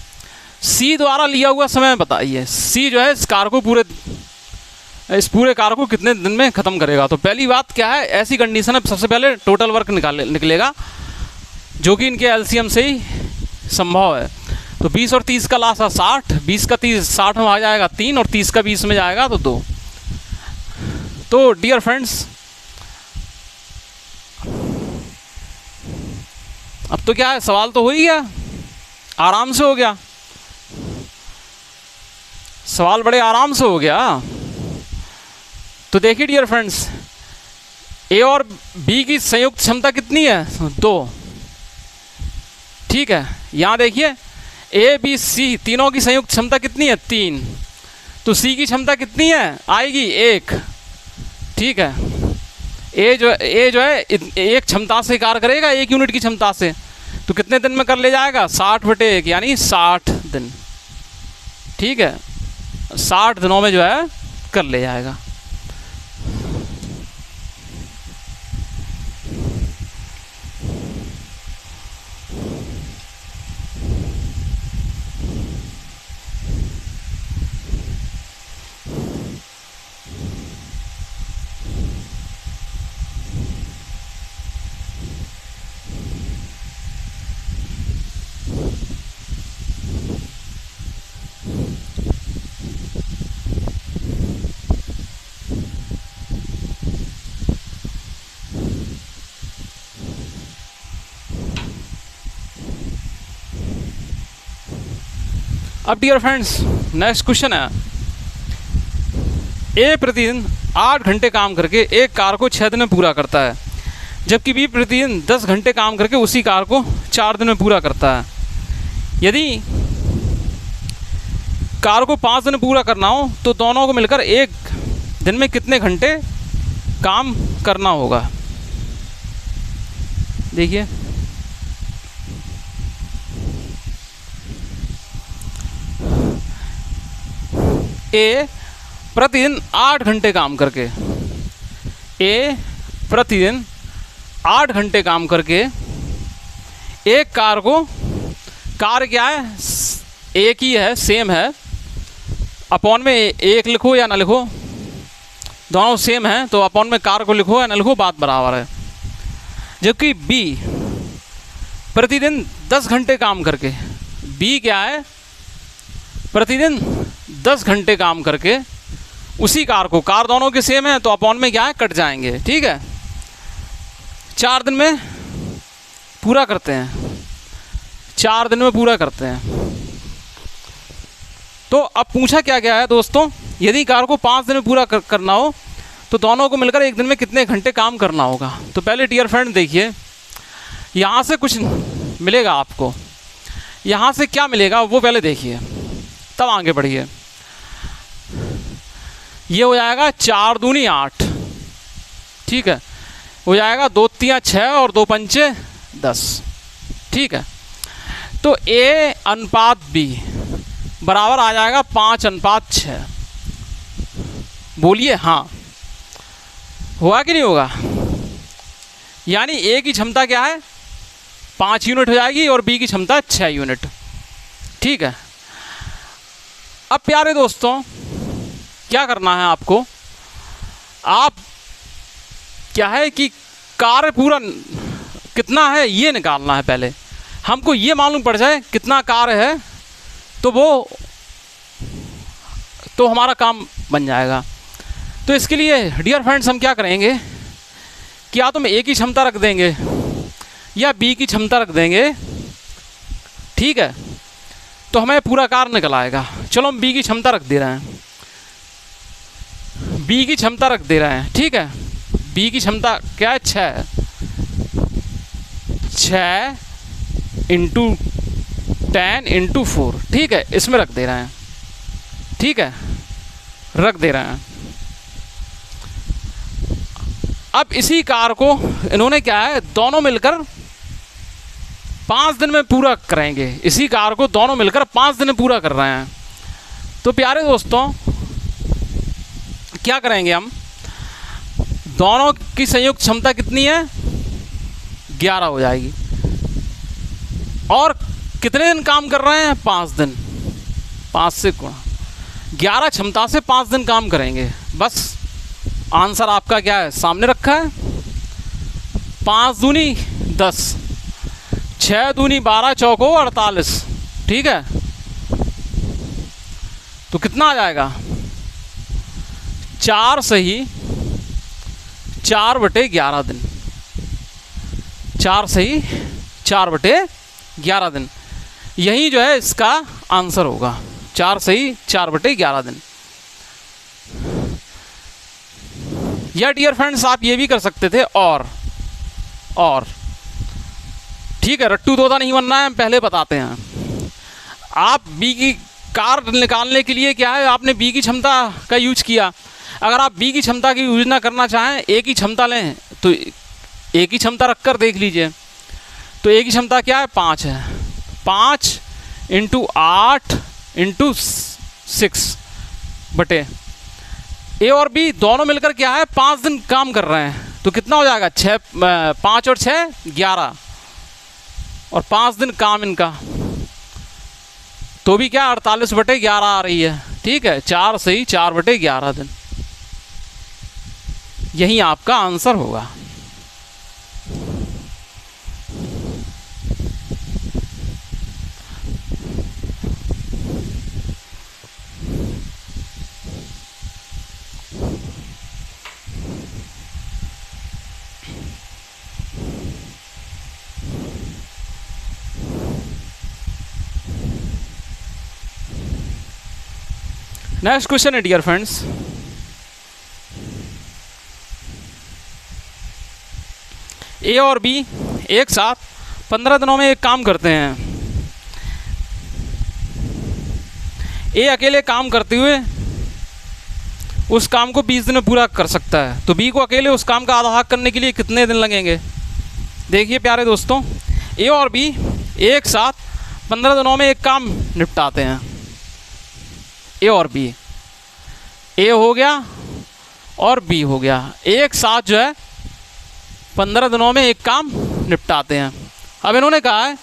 सी द्वारा लिया हुआ समय बताइए। सी जो है इस पूरे कार्य को कितने दिन में ख़त्म करेगा? तो पहली बात क्या है, ऐसी कंडीशन है सबसे पहले टोटल वर्क निकलेगा जो कि इनके एलसीएम से ही संभव है। तो 20 और 30 का लास्ट है 60, 20 का 30 60 में आ जाएगा 3 और 30 का 20 में जाएगा तो 2। तो डियर फ्रेंड्स अब तो क्या है, सवाल तो हो ही गया, आराम से हो गया, सवाल बड़े आराम से हो गया। तो देखिए डियर फ्रेंड्स, ए और बी की संयुक्त क्षमता कितनी है? 2। ठीक है, यहाँ देखिए ए बी सी तीनों की संयुक्त क्षमता कितनी है? 3। तो सी की क्षमता कितनी है आएगी? 1। ठीक है, ए जो है एक क्षमता से कार्य करेगा, 1 यूनिट की क्षमता से, तो कितने दिन में कर ले जाएगा? 60/1 यानी 60 दिन। ठीक है, 60 दिनों में जो है कर ले जाएगा। अब डियर फ्रेंड्स नेक्स्ट क्वेश्चन है, ए प्रतिदिन 8 घंटे काम करके एक कार्य को 6 दिन में पूरा करता है, जबकि बी प्रतिदिन 10 घंटे काम करके उसी कार्य को 4 दिन में पूरा करता है। यदि कार्य को 5 दिन में पूरा करना हो तो दोनों को मिलकर एक दिन में कितने घंटे काम करना होगा? देखिए ए प्रतिदिन 8 घंटे काम करके, ए प्रतिदिन 8 घंटे काम करके एक कार्य क्या है, एक ही है, सेम है, अपॉन में एक लिखो या ना लिखो, दोनों सेम है, तो अपॉन में कार्य को लिखो या ना लिखो, बात बराबर है। जबकि बी प्रतिदिन 10 घंटे काम करके, बी क्या है, प्रतिदिन 10 घंटे काम करके उसी कार्य दोनों के सेम है, तो अपॉन में क्या है, कट जाएंगे। ठीक है, 4 दिन में पूरा करते हैं, 4 दिन में पूरा करते हैं। तो अब पूछा क्या गया है दोस्तों, यदि कार्य को 5 दिन में पूरा करना हो तो दोनों को मिलकर एक दिन में कितने घंटे काम करना होगा? तो पहले डियर फ्रेंड देखिए, यहाँ से कुछ मिलेगा आपको, यहाँ से क्या मिलेगा वो पहले देखिए, तब आगे बढ़िए। ये हो जाएगा 4 दूनी 8, ठीक है, हो जाएगा 2 3 6 और 2 पंचे 10। ठीक है, तो ए अनुपात बी बराबर आ जाएगा 5:6। बोलिए हाँ, होगा कि नहीं होगा? यानी ए की क्षमता क्या है, 5 यूनिट हो जाएगी और बी की क्षमता 6 यूनिट। ठीक है, अब प्यारे दोस्तों क्या करना है आपको, आप क्या है कि कार्य पूरा कितना है ये निकालना है। पहले हमको ये मालूम पड़ जाए कितना कार्य है तो हमारा काम बन जाएगा। तो इसके लिए डियर फ्रेंड्स हम क्या करेंगे कि या तो हम ए की क्षमता रख देंगे या बी की क्षमता रख देंगे, ठीक है, तो हमें पूरा कार निकल आएगा। चलो हम बी की क्षमता रख दे रहे हैं, बी की क्षमता रख दे रहे हैं, ठीक है। बी की क्षमता क्या है, 6 इंटू 10 इंटू 4, ठीक है, इसमें रख दे रहे हैं, ठीक है, रख दे रहे हैं। अब इसी कार को इन्होंने क्या है, दोनों मिलकर 5 दिन में पूरा करेंगे। इसी कार को दोनों मिलकर 5 दिन में पूरा कर रहे हैं। तो प्यारे दोस्तों क्या करेंगे हम, दोनों की संयुक्त क्षमता कितनी है, 11 हो जाएगी। और कितने दिन काम कर रहे हैं, 5 दिन, 5 से गुणा 11 क्षमता से 5 दिन काम करेंगे। बस आंसर आपका क्या है, सामने रखा है। 5 दूनी 10, 6 दूनी 12, चौको 48, ठीक है। तो कितना आ जाएगा, 4 सही 4/11 दिन, 4 सही 4/11 दिन। यही जो है इसका आंसर होगा, 4 सही 4/11 दिन। या डियर फ्रेंड्स आप ये भी कर सकते थे और ठीक है, रट्टू तोता नहीं बनना है, हम पहले बताते हैं। आप बी की कार निकालने के लिए क्या है, आपने बी की क्षमता का यूज किया। अगर आप बी की क्षमता की यूज ना करना चाहें, ए की क्षमता लें, तो ए की क्षमता रखकर देख लीजिए। तो ए की क्षमता क्या है, 5 है। 5 इंटू 8 इंटू 6 बटे ए और बी दोनों मिलकर क्या है, 5 दिन काम कर रहे हैं। तो कितना हो जाएगा, 5 और 6 11, और 5 दिन काम इनका, तो भी क्या 48/11 आ रही है, ठीक है। 4 सही 4/11 दिन, यही आपका आंसर होगा। नेक्स्ट क्वेश्चन है डियर फ्रेंड्स, ए और बी एक साथ 15 दिनों में एक काम करते हैं। ए अकेले काम करते हुए उस काम को 20 दिन में पूरा कर सकता है, तो बी को अकेले उस काम का आधा भाग करने के लिए कितने दिन लगेंगे। देखिए प्यारे दोस्तों, ए और बी एक साथ 15 दिनों में एक काम निपटाते हैं। ए और बी, ए हो गया और बी हो गया, एक साथ जो है 15 दिनों में एक काम निपटाते हैं। अब इन्होंने कहा है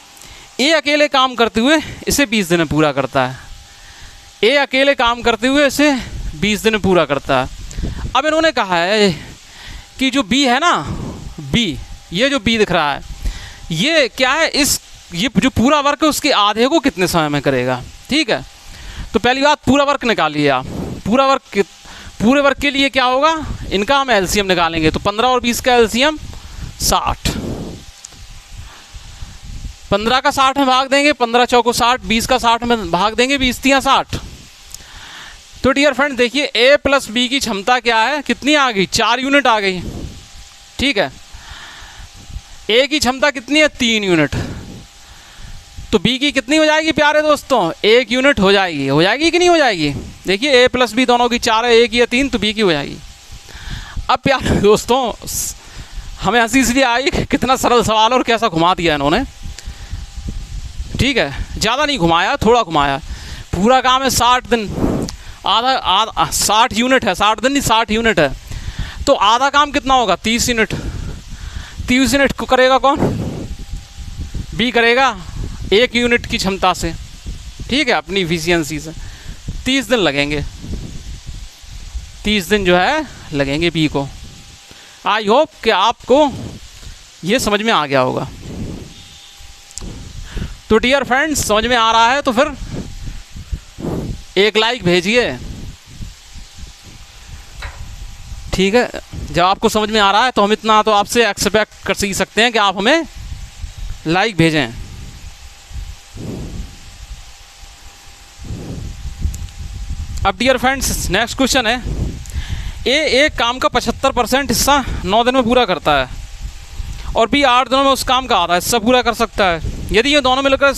ए अकेले काम करते हुए इसे 20 दिन में पूरा करता है। ए अकेले काम करते हुए इसे 20 दिन में पूरा करता है। अब इन्होंने कहा है कि जो बी है ना, बी, ये जो बी दिख रहा है, ये क्या है, ये जो पूरा वर्क है उसके आधे को कितने समय में करेगा, ठीक है। तो पहली बात पूरा वर्क निकालिए आप। पूरे वर्क के लिए क्या होगा, इनका हम एलसीएम निकालेंगे। तो 15 और 20 का एलसीएम 60, 15 का 60 में भाग देंगे, 15 चौको 60, 20 का 60 में भाग देंगे, 20 तिया 60। तो डियर फ्रेंड देखिए, ए प्लस बी की क्षमता क्या है, कितनी आ गई, 4 यूनिट आ गई, ठीक है। ए की क्षमता कितनी है, 3 यूनिट। तो बी की कितनी हो जाएगी प्यारे दोस्तों, 1 यूनिट हो जाएगी। हो जाएगी कि नहीं हो जाएगी, देखिए ए प्लस बी दोनों की 4 है, ए की है 3, तो बी की हो जाएगी। अब प्यारे दोस्तों हमें हंसी इसलिए आई कि कितना सरल सवाल और कैसा घुमा दिया इन्होंने, ठीक है। ज़्यादा नहीं घुमाया, थोड़ा घुमाया। पूरा काम है 60 दिन, आधा 60 यूनिट है, 60 दिन नहीं 60 यूनिट है। तो आधा काम कितना होगा, 30 यूनिट। 30 यूनिट को करेगा कौन, बी करेगा 1 यूनिट की क्षमता से, ठीक है, अपनी इफिशियंसी से। 30 दिन लगेंगे, 30 दिन जो है लगेंगे बी को। आई होप कि आपको ये समझ में आ गया होगा। तो डियर फ्रेंड्स समझ में आ रहा है तो फिर एक लाइक भेजिए, ठीक है। जब आपको समझ में आ रहा है तो हम इतना तो आपसे एक्सपेक्ट कर सकते हैं कि आप हमें लाइक भेजें। अब डियर फ्रेंड्स नेक्स्ट क्वेश्चन है, ए एक काम का 75% हिस्सा 9 दिन में पूरा करता है और बी 8 दिनों में उस काम का आधा हिस्सा पूरा कर सकता है। यदि ये दोनों मिलकर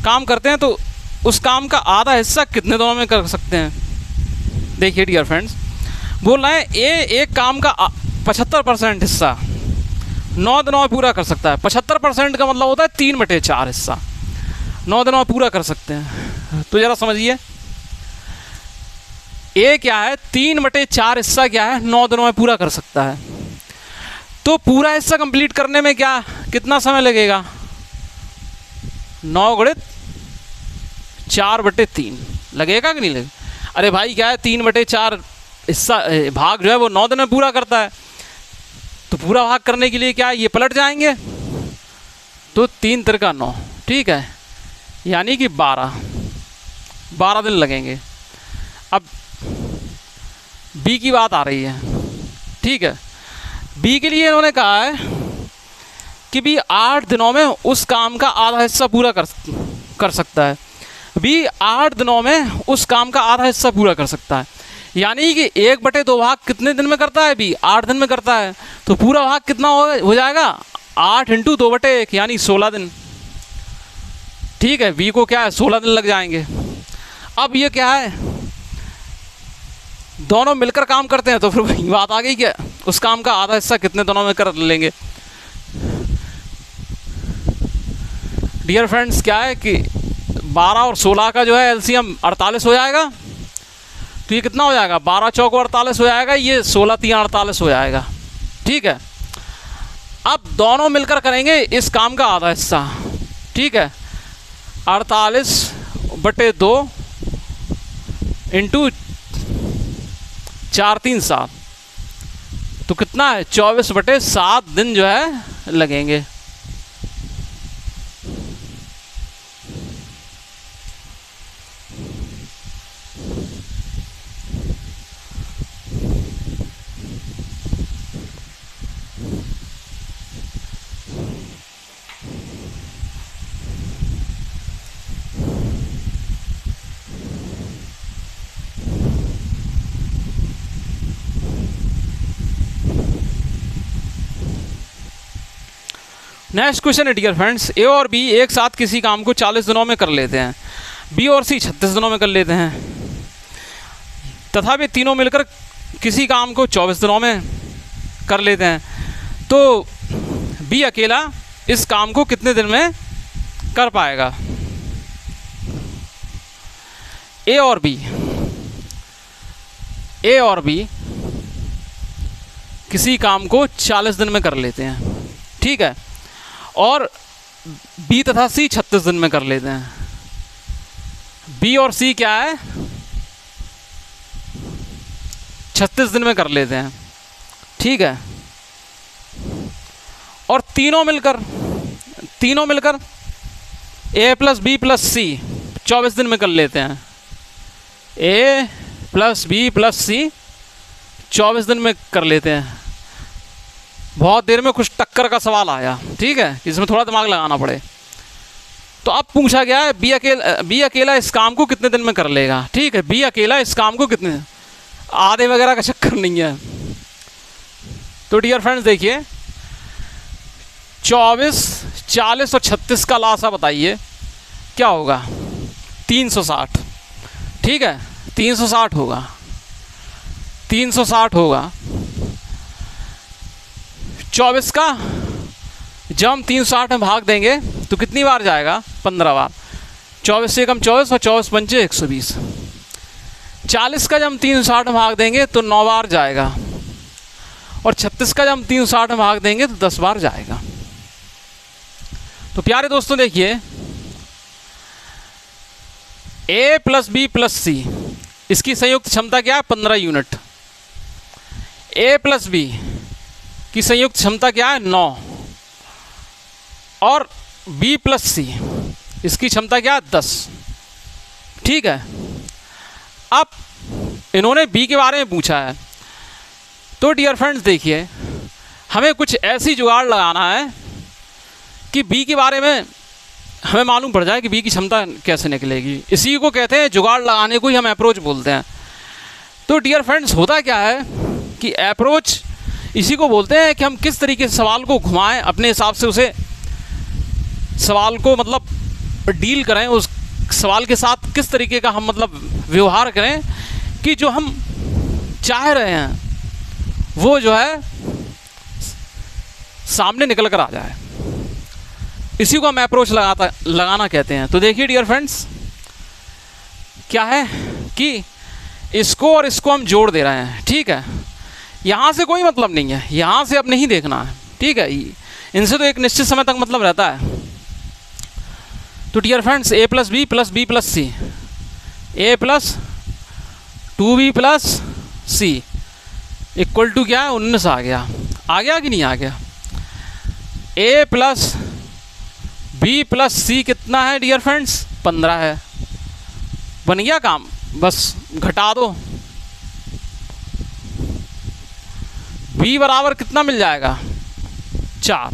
काम करते हैं तो उस काम का आधा हिस्सा कितने दिनों में कर सकते हैं? देखिए डियर फ्रेंड्स, बोल रहे हैं ए एक काम का 75% हिस्सा 9 दिनों में पूरा कर सकता है। 75% का मतलब होता है 3/4 हिस्सा 9 दिनों में पूरा कर सकते हैं। तो ज़रा समझिए, ए क्या है, 3/4 हिस्सा क्या है, 9 दिनों में पूरा कर सकता है। तो पूरा हिस्सा कंप्लीट करने में क्या कितना समय लगेगा? 9 × 4/3 लगेगा कि नहीं लगेगा? अरे भाई क्या है, 3/4 हिस्सा भाग जो है वो 9 दिन में पूरा करता है। तो पूरा भाग करने के लिए क्या ये पलट जाएंगे, तो 3 × 9, ठीक है, यानी कि 12 दिन लगेंगे। अब बी की बात आ रही है, ठीक है। बी के लिए इन्होंने कहा है कि बी 8 दिनों में उस काम का आधा हिस्सा पूरा कर सकता है। बी 8 दिनों में उस काम का आधा हिस्सा पूरा कर सकता है, यानी कि 1/2 भाग कितने दिन में करता है? बी 8 दिन में करता है। तो पूरा भाग कितना हो जाएगा? 8 × 2/1 यानी 16 दिन, ठीक है। बी को क्या है, 16 दिन लग जाएंगे। अब ये क्या है, दोनों मिलकर काम करते हैं तो फिर वही बात आ गई, क्या उस काम का आधा हिस्सा कितने दिनों में कर लेंगे। डियर फ्रेंड्स क्या है कि 12 और 16 का जो है एलसीएम 48 हो जाएगा। तो ये कितना हो जाएगा, 12 × 4 = 48 हो जाएगा, ये 16 × 3 = 48 हो जाएगा, ठीक है। अब दोनों मिलकर करेंगे इस काम का आधा हिस्सा, ठीक है। 48/2 × 4 × 3 = 7, तो कितना है, 24/7 दिन जो है लगेंगे। नेक्स्ट क्वेश्चन है डियर फ्रेंड्स, ए और बी एक साथ किसी काम को 40 दिनों में कर लेते हैं, बी और सी 36 दिनों में कर लेते हैं, तथा वे तीनों मिलकर किसी काम को 24 दिनों में कर लेते हैं। तो बी अकेला इस काम को कितने दिन में कर पाएगा? ए और बी किसी काम को 40 दिन में कर लेते हैं, ठीक है, और बी तथा सी 36 दिन में कर लेते हैं। बी और सी क्या है, 36 दिन में कर लेते हैं, ठीक है। और तीनों मिलकर ए + बी + सी 24 दिन में कर लेते हैं। ए + बी + सी 24 दिन में कर लेते हैं। बहुत देर में कुछ टक्कर का सवाल आया, ठीक है, इसमें थोड़ा दिमाग लगाना पड़े। तो अब पूछा गया है बी अकेला इस काम को कितने दिन में कर लेगा, ठीक है। बी अकेला इस काम को कितने, आधे वगैरह का चक्कर नहीं है। तो डियर फ्रेंड्स देखिए, 24, 40 और 36 का लासा बताइए क्या होगा? 360, ठीक है, 360 होगा। 24 का जब हम 360 में भाग देंगे तो कितनी बार जाएगा? 15 बार। 24 से कम 24 और 24 × 5 = 120। 40 का जब हम 360 में भाग देंगे तो 9 बार जाएगा, और 36 का जब हम 360 में भाग देंगे तो 10 बार जाएगा। तो प्यारे दोस्तों देखिए, ए + बी + सी इसकी संयुक्त क्षमता क्या है? 15 यूनिट। ए + बी की संयुक्त क्षमता क्या है? 9। और बी + सी इसकी क्षमता क्या है? 10, ठीक है। अब इन्होंने बी के बारे में पूछा है, तो डियर फ्रेंड्स देखिए, हमें कुछ ऐसी जुगाड़ लगाना है कि बी के बारे में हमें मालूम पड़ जाए कि बी की क्षमता कैसे निकलेगी। इसी को कहते हैं जुगाड़ लगाने को ही हम अप्रोच बोलते हैं। तो डियर फ्रेंड्स, होता क्या है कि अप्रोच इसी को बोलते हैं कि हम किस तरीके से सवाल को घुमाएं, अपने हिसाब से उसे सवाल को मतलब डील करें, उस सवाल के साथ किस तरीके का हम मतलब व्यवहार करें कि जो हम चाह रहे हैं वो जो है सामने निकल कर आ जाए। इसी को हम अप्रोच लगाना कहते हैं। तो देखिए डियर फ्रेंड्स, क्या है कि इसको और इसको हम जोड़ दे रहे हैं, ठीक है। यहाँ से कोई मतलब नहीं है, यहाँ से अब नहीं देखना है, ठीक है। इनसे तो एक निश्चित समय तक मतलब रहता है। तो dear friends, a plus B plus B plus C, A plus 2b plus C equal to क्या है, 19 आ गया। आ गया कि नहीं आ गया। a प्लस बी प्लस सी कितना है डियर फ्रेंड्स, 15 है। बन गया काम, बस घटा दो। b बराबर कितना मिल जाएगा, 4।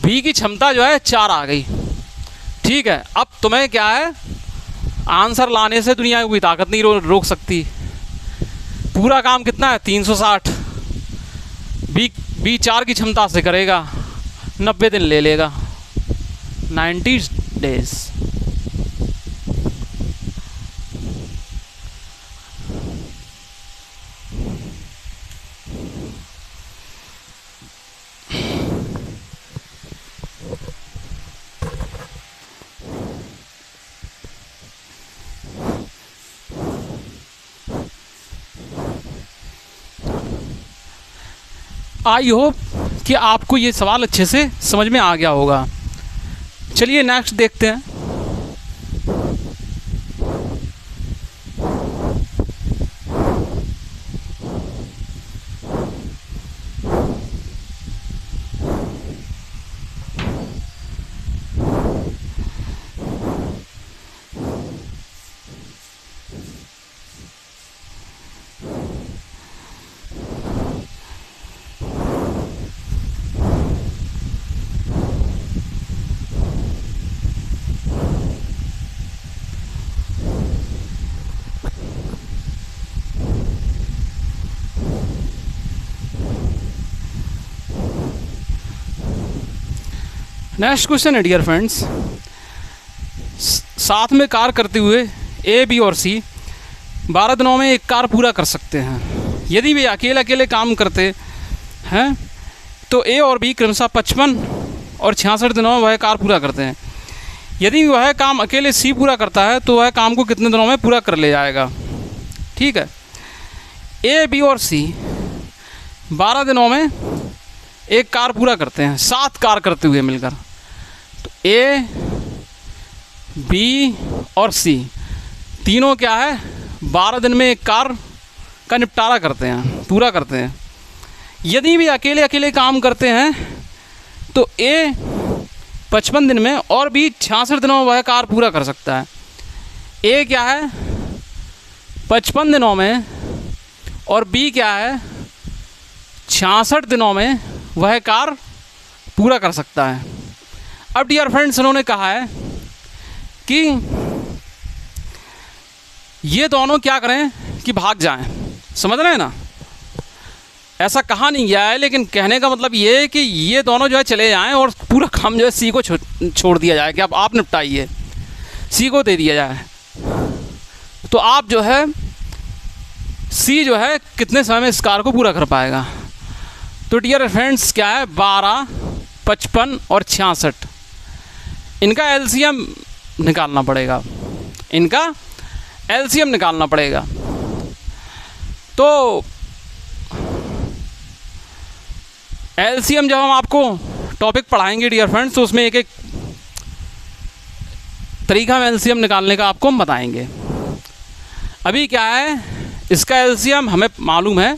b की क्षमता जो है 4 आ गई, ठीक है। अब तुम्हें क्या है, आंसर लाने से दुनिया की कोई ताकत नहीं रोक सकती। पूरा काम कितना है, 360। बी 4 की क्षमता से करेगा, 90 दिन ले लेगा, 90 डेज। आई होप कि आपको ये सवाल अच्छे से समझ में आ गया होगा। चलिए नेक्स्ट देखते हैं। नेक्स्ट क्वेश्चन है डियर फ्रेंड्स, साथ में कार करते हुए ए बी और सी 12 दिनों में एक कार पूरा कर सकते हैं। यदि वे अकेले अकेले काम करते हैं तो ए और बी क्रमशः 55 और 66 दिनों में वह कार पूरा करते हैं। यदि वह काम अकेले सी पूरा करता है तो वह काम को कितने दिनों में पूरा कर ले जाएगा, ठीक है। ए बी और सी 12 दिनों में एक कार पूरा करते हैं, 7 कार करते हुए मिलकर। तो ए बी और सी तीनों क्या है, 12 दिन में एक कार का निपटारा करते हैं, पूरा करते हैं। यदि भी अकेले अकेले काम करते हैं तो ए 55 दिन में और बी 66 दिनों में वह कार पूरा कर सकता है। ए क्या है 55 दिनों में और बी क्या है 66 दिनों में वह कार पूरा कर सकता है। अब डियर फ्रेंड्स, उन्होंने कहा है कि ये दोनों क्या करें कि भाग जाएं। समझ रहे हैं ना, ऐसा कहा नहीं गया है, लेकिन कहने का मतलब ये है कि ये दोनों जो है चले जाएं और पूरा काम जो है सी को छोड़ दिया जाए कि अब आप निपटाइए, सी को दे दिया जाए। तो आप जो है सी जो है कितने समय में इस कार को पूरा कर पाएगा। तो डियर फ्रेंड्स क्या है 12, 55 और 66, इनका एलसीएम निकालना पड़ेगा, इनका एलसीएम निकालना पड़ेगा। तो एलसीएम जब हम आपको टॉपिक पढ़ाएंगे डियर फ्रेंड्स तो उसमें एक एक तरीका हम एलसीएम निकालने का आपको हम बताएंगे। अभी क्या है, इसका एलसीएम हमें मालूम है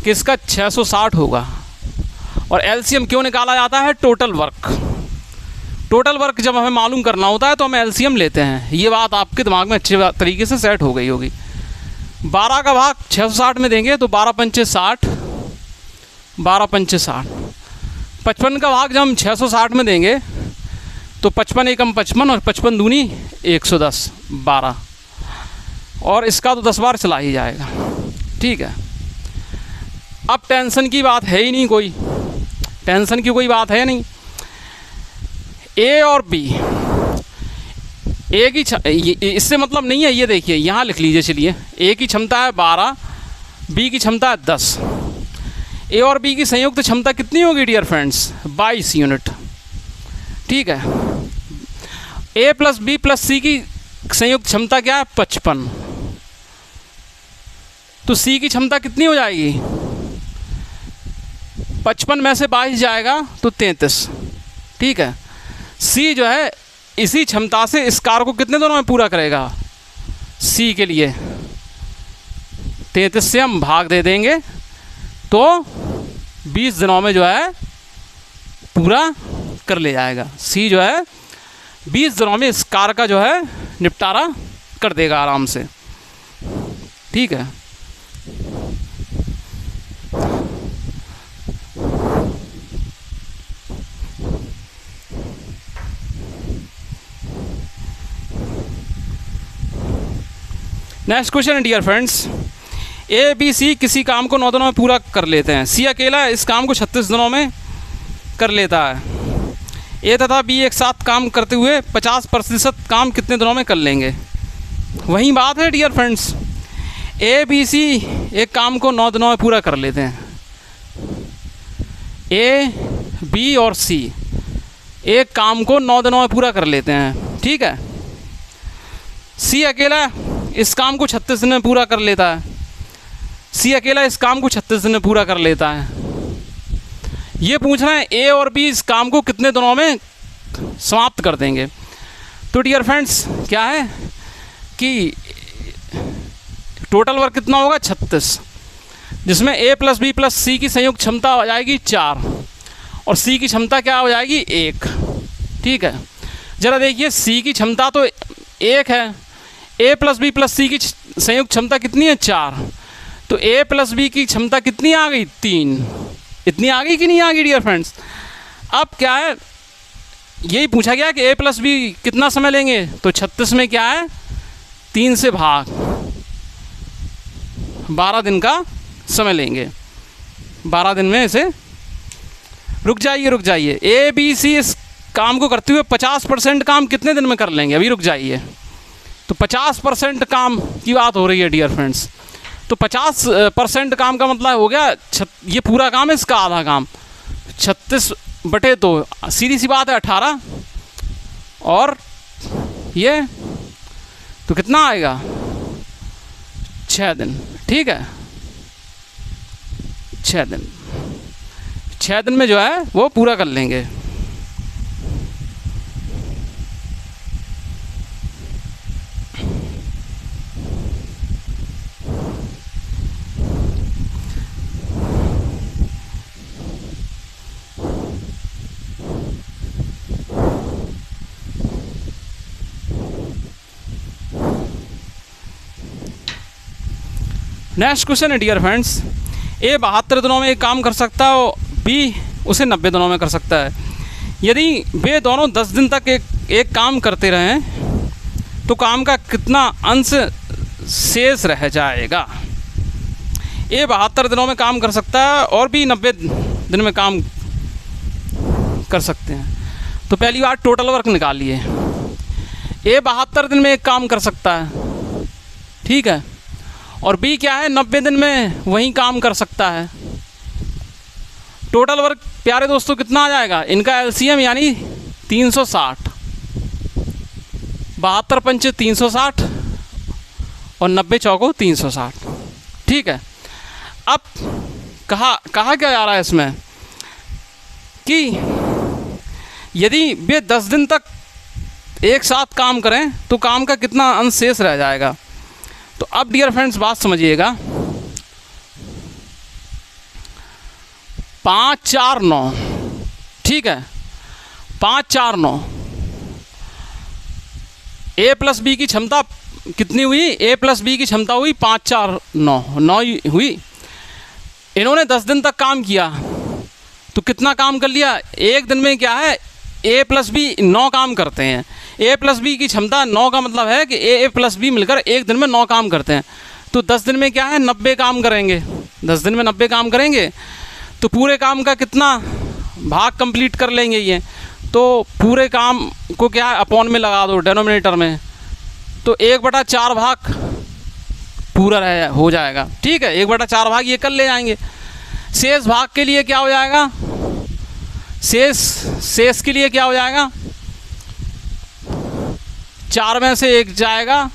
कि इसका 660 होगा। और एलसीएम क्यों निकाला जाता है, टोटल वर्क। टोटल वर्क जब हमें मालूम करना होता है तो हम एलसीएम लेते हैं। ये बात आपके दिमाग में अच्छे तरीके से सेट हो गई होगी। 12 का भाग 660 में देंगे तो 12 पंचे 60, 12 पंचे 60। 55 का भाग जब हम 660 में देंगे तो 55 एकम 55 और 55 दूनी 110, 12, और इसका तो 10 बार चला ही जाएगा। ठीक है, अब टेंशन की बात है ही नहीं, कोई टेंशन की कोई बात है नहीं। ए और बी, ए की इससे मतलब नहीं है, ये देखिए यहाँ लिख लीजिए, चलिए ए की क्षमता है 12, बी की क्षमता है 10। ए और बी की संयुक्त क्षमता कितनी होगी डियर फ्रेंड्स? 22 यूनिट। ठीक है, ए प्लस बी प्लस सी की संयुक्त क्षमता क्या है? 55। तो सी की क्षमता कितनी हो जाएगी? 55 में से 22 जाएगा तो 33। ठीक है, सी जो है इसी क्षमता से इस कार्य को कितने दिनों में पूरा करेगा? सी के लिए 33 से हम भाग दे देंगे तो 20 दिनों में जो है पूरा कर ले जाएगा। सी जो है 20 दिनों में इस कार्य का जो है निपटारा कर देगा आराम से। ठीक है, next question dear friends, A B C किसी काम को 9 दिनों में पूरा कर लेते हैं। सी अकेला इस काम को 36 दिनों में कर लेता है। ए तथा बी एक साथ काम करते हुए 50% काम कितने दिनों में कर लेंगे? वही बात है dear friends, A B C एक काम को 9 दिनों में पूरा कर लेते हैं। ए बी और सी एक काम को 9 दिनों में पूरा कर लेते हैं। ठीक है, सी अकेला इस काम को 36 दिन में पूरा कर लेता है। सी अकेला इस काम को 36 दिन में पूरा कर लेता है। ये पूछना है ए और बी इस काम को कितने दिनों में समाप्त कर देंगे। तो डियर फ्रेंड्स क्या है कि टोटल वर्क कितना होगा? 36, जिसमें ए प्लस बी प्लस सी की संयुक्त क्षमता हो जाएगी 4 और सी की क्षमता क्या हो जाएगी? 1। ठीक है, ज़रा देखिए सी की क्षमता तो 1 है, ए प्लस बी प्लस सी की संयुक्त क्षमता कितनी है? 4। तो ए प्लस बी की क्षमता कितनी आ गई? 3। इतनी आ गई कि नहीं आ गई डियर फ्रेंड्स? अब क्या है, यही पूछा गया कि ए प्लस बी कितना समय लेंगे, तो 36 में क्या है 3 से भाग 12 दिन का समय लेंगे। 12 दिन में इसे रुक जाइए ए बी सी इस काम को करते हुए 50% काम कितने दिन में कर लेंगे? अभी रुक जाइए। तो 50% काम की बात हो रही है डियर फ्रेंड्स। तो 50% काम का मतलब हो गया ये पूरा काम है, इसका आधा काम 36/2, सीधी सी बात है 18, और ये तो कितना आएगा? 6 दिन। ठीक है, 6 दिन में जो है वो पूरा कर लेंगे। नेक्स्ट क्वेश्चन है डियर फ्रेंड्स, ए 72 दिनों में एक काम कर सकता है, बी उसे 90 दिनों में कर सकता है। यदि वे दोनों 10 दिन तक एक काम करते रहें तो काम का कितना अंश शेष रह जाएगा? ए 72 दिनों में काम कर सकता है और बी 90 दिन में काम कर सकते हैं। तो पहली बार टोटल वर्क निकालिए। ए 72 दिन में एक काम कर सकता है, ठीक है, और बी क्या है 90 दिन में वही काम कर सकता है। टोटल वर्क प्यारे दोस्तों कितना आ जाएगा? इनका एलसीएम यानी 360। 72 पंचे 360 और 90 चौको 360। ठीक है, अब कहा क्या जा रहा है इसमें कि यदि वे 10 दिन तक एक साथ काम करें तो काम का कितना अंश शेष रह जाएगा। तो अब डियर फ्रेंड्स बात समझिएगा, 5 4 9, ठीक है, 5 4 9, ए प्लस बी की क्षमता कितनी हुई? ए प्लस बी की क्षमता हुई 5 4 9 हुई। इन्होंने 10 दिन तक काम किया तो कितना काम कर लिया? एक दिन में क्या है ए प्लस बी 9 काम करते हैं। ए प्लस बी की क्षमता 9 का मतलब है कि ए प्लस बी मिलकर एक दिन में 9 काम करते हैं। तो 10 दिन में क्या है 90 काम करेंगे। 10 दिन में 90 काम करेंगे तो पूरे काम का कितना भाग कंप्लीट कर लेंगे ये। तो पूरे काम को क्या है अपॉन में लगा दो डिनोमिनेटर में, तो 1/4 भाग पूरा हो जाएगा। ठीक है, 1/4 भाग ये कर ले जाएंगे। शेष भाग के लिए क्या हो जाएगा, शेष के लिए क्या हो जाएगा, 4 में से 1 जाएगा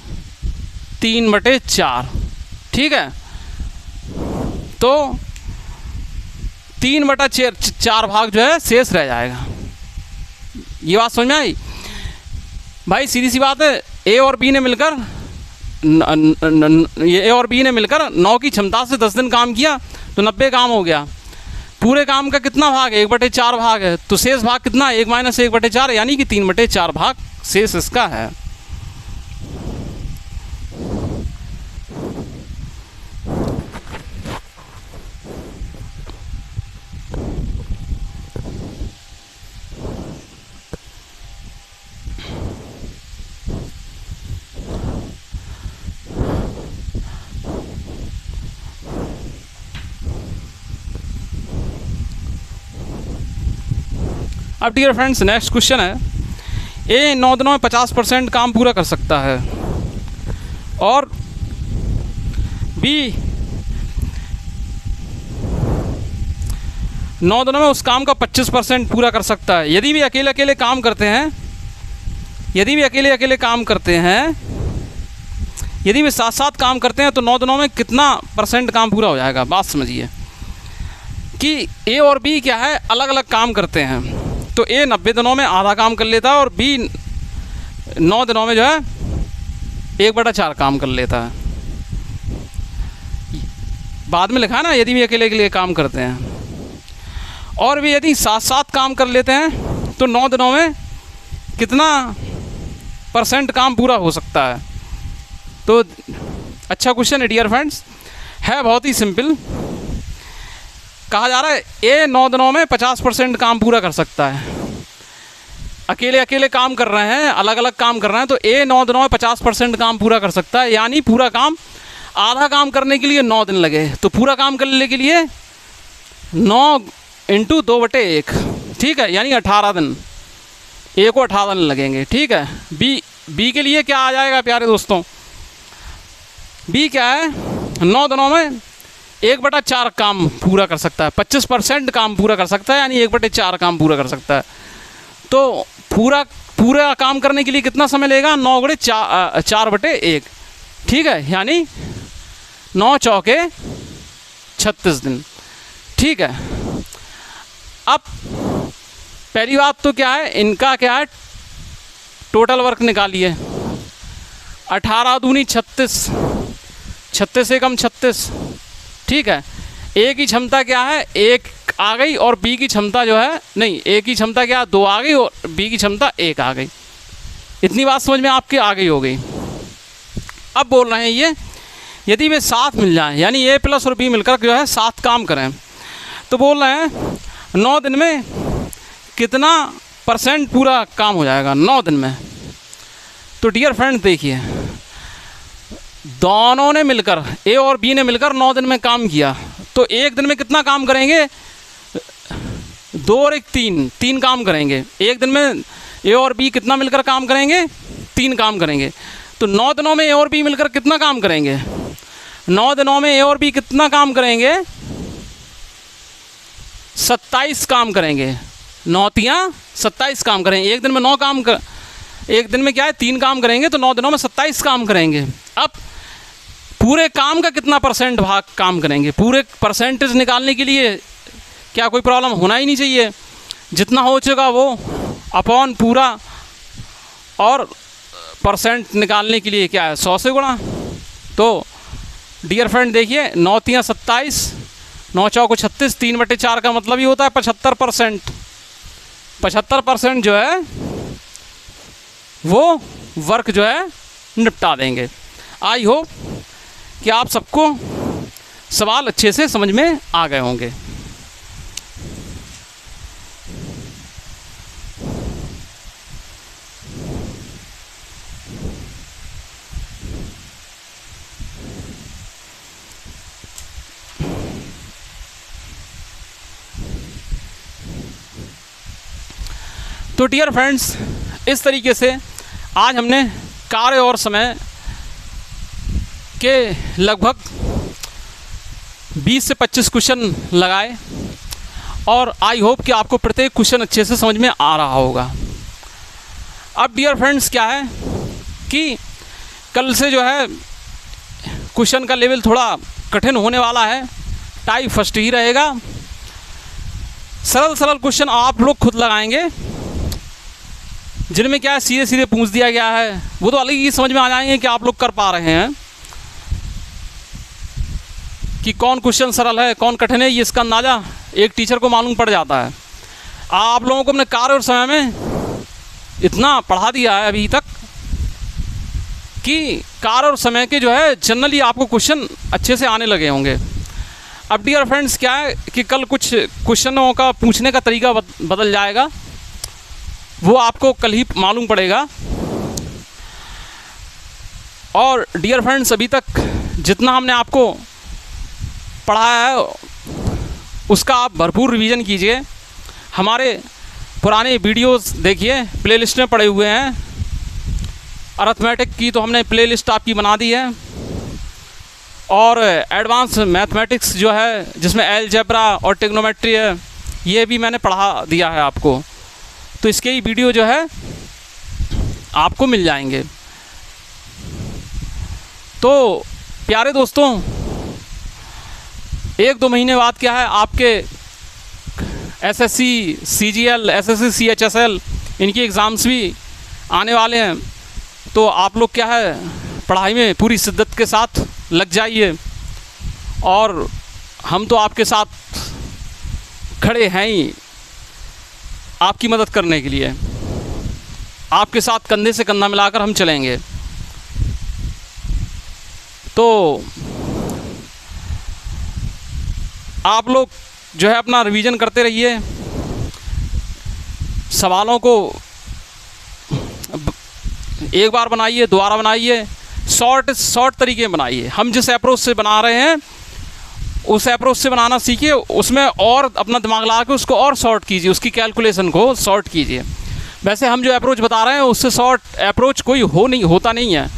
3/4। ठीक है, तो 3/4 भाग जो है शेष रह जाएगा। ये बात समझ में आई भाई? सीधी सी बात है, ए और बी ने मिलकर 9 की क्षमता से 10 दिन काम किया तो 90 काम हो गया। पूरे काम का कितना भाग है, 1/4 भाग है। तो शेष भाग कितना, 1 - 1/4 यानी कि 3/4 भाग शेष इसका है। अब डियर फ्रेंड्स नेक्स्ट क्वेश्चन है, ए 9 दिनों में 50% काम पूरा कर सकता है और बी 9 दिनों में उस काम का 25% पूरा कर सकता है। यदि भी अकेले अकेले काम करते हैं, यदि भी साथ साथ काम करते हैं तो 9 दिनों में कितना % काम पूरा हो जाएगा। बात समझिए कि ए और बी क्या है अलग अलग काम करते हैं। तो ए 90 दिनों में आधा काम कर लेता है और बी 9 दिनों में जो है 1/4 काम कर लेता है। बाद में लिखा है ना, यदि भी अकेले अकेले काम करते हैं। और भी यदि साथ साथ काम कर लेते हैं तो 9 दिनों में कितना % काम पूरा हो सकता है। तो अच्छा क्वेश्चन है डियर फ्रेंड्स, है बहुत ही सिंपल। कहा जा रहा है ए 9 दिनों में 50% काम पूरा कर सकता है। अकेले अकेले काम कर रहे हैं, अलग अलग काम कर रहे हैं, तो ए 9 दिनों में 50% काम पूरा कर सकता है। यानी पूरा काम, आधा काम करने के लिए 9 दिन लगे तो पूरा काम करने के लिए 9 × 2/1, ठीक है, यानी 18 दिन। ए को 18 दिन लगेंगे। ठीक है, बी के लिए क्या आ जाएगा प्यारे दोस्तों, बी क्या है 9 दिनों में 1/4 काम पूरा कर सकता है, 25% काम पूरा कर सकता है, यानी 1/4 काम पूरा कर सकता है। तो पूरा काम करने के लिए कितना समय लेगा, 9 × 4/1। ठीक है, यानी 9 × 4 = 36 दिन। ठीक है, अब पहली बात तो क्या है, इनका क्या है टोटल वर्क निकालिए। 18 दूनी 36, 36 एकम 36। ठीक है, ए की क्षमता क्या है 1 आ गई और बी की क्षमता जो है नहीं, ए की क्षमता क्या 2 आ गई और बी की क्षमता 1 आ गई। इतनी बात समझ में आपके आ गई हो गई। अब बोल रहे हैं ये यदि वे साथ मिल जाएं, यानी ए प्लस और बी मिलकर जो है साथ काम करें, तो बोल रहे हैं 9 दिन में कितना % पूरा काम हो जाएगा 9 दिन में। तो डियर फ्रेंड देखिए, दोनों ने मिलकर, ए और बी ने मिलकर 9 दिन में काम किया, तो एक दिन में कितना काम करेंगे, 2 और 1 3 काम करेंगे। एक दिन में ए और बी कितना मिलकर काम करेंगे, 3 काम करेंगे। तो 9 दिनों में ए और बी मिलकर कितना काम करेंगे, 9 दिनों में ए और बी कितना काम करेंगे, 27 काम करेंगे। 9 × 3 = 27 काम करेंगे। एक दिन में 9 काम एक दिन में क्या है 3 काम करेंगे, तो 9 दिनों में 27 काम करेंगे। अब पूरे काम का कितना % भाग काम करेंगे, पूरे % निकालने के लिए क्या कोई प्रॉब्लम होना ही नहीं चाहिए। जितना हो चुका वो अपॉन पूरा, और % निकालने के लिए क्या है 100 से गुणा। तो डियर फ्रेंड देखिए 9 × 3 = 27, 9 × 4 = 36, 3/4 का मतलब ही होता है 75%। 75% जो है वो वर्क जो है निपटा देंगे। आई होप कि आप सबको सवाल अच्छे से समझ में आ गए होंगे। तो डियर फ्रेंड्स, इस तरीके से आज हमने कार्य और समय के लगभग 20 से 25 क्वेश्चन लगाए और आई होप कि आपको प्रत्येक क्वेश्चन अच्छे से समझ में आ रहा होगा। अब डियर फ्रेंड्स क्या है कि कल से जो है क्वेश्चन का लेवल थोड़ा कठिन होने वाला है, टाइप फर्स्ट ही रहेगा। सरल सरल क्वेश्चन आप लोग खुद लगाएंगे, जिनमें क्या है सीधे सीधे पूछ दिया गया है, वो तो अलग ही समझ में आ जाएंगे कि आप लोग कर पा रहे हैं कि कौन क्वेश्चन सरल है कौन कठिन है। ये इसका अंदाज़ा एक टीचर को मालूम पड़ जाता है। आप लोगों को अपने कार्य और समय में इतना पढ़ा दिया है अभी तक कि कार्य और समय के जो है जनरली आपको क्वेश्चन अच्छे से आने लगे होंगे। अब डियर फ्रेंड्स क्या है कि कल कुछ क्वेश्चनों का पूछने का तरीका बदल जाएगा, वो आपको कल ही मालूम पड़ेगा। और डियर फ्रेंड्स, अभी तक जितना हमने आपको पढ़ाया है उसका आप भरपूर रिवीजन कीजिए। हमारे पुराने वीडियोस देखिए, प्लेलिस्ट में पड़े हुए हैं। अरिथमेटिक की तो हमने प्लेलिस्ट आपकी बना दी है, और एडवांस मैथमेटिक्स जो है जिसमें अलजेब्रा और ट्रिग्नोमेट्री है, ये भी मैंने पढ़ा दिया है आपको। तो इसके ही वीडियो जो है आपको मिल जाएंगे। तो प्यारे दोस्तों, 1-2 महीने बाद क्या है आपके एसएससी सीजीएल, एसएससी सीएचएसएल, इनकी एग्ज़ाम्स भी आने वाले हैं। तो आप लोग क्या है पढ़ाई में पूरी शिद्दत के साथ लग जाइए, और हम तो आपके साथ खड़े हैं ही आपकी मदद करने के लिए। आपके साथ कंधे से कंधा मिलाकर हम चलेंगे। तो आप लोग जो है अपना रिवीजन करते रहिए, सवालों को एक बार बनाइए, दोबारा बनाइए, शॉर्ट तरीके में बनाइए। हम जिस अप्रोच से बना रहे हैं उस अप्रोच से बनाना सीखिए, उसमें और अपना दिमाग लगा के उसको और शॉर्ट कीजिए, उसकी कैलकुलेशन को शॉर्ट कीजिए। वैसे हम जो अप्रोच बता रहे हैं उससे शॉर्ट अप्रोच कोई होता नहीं है,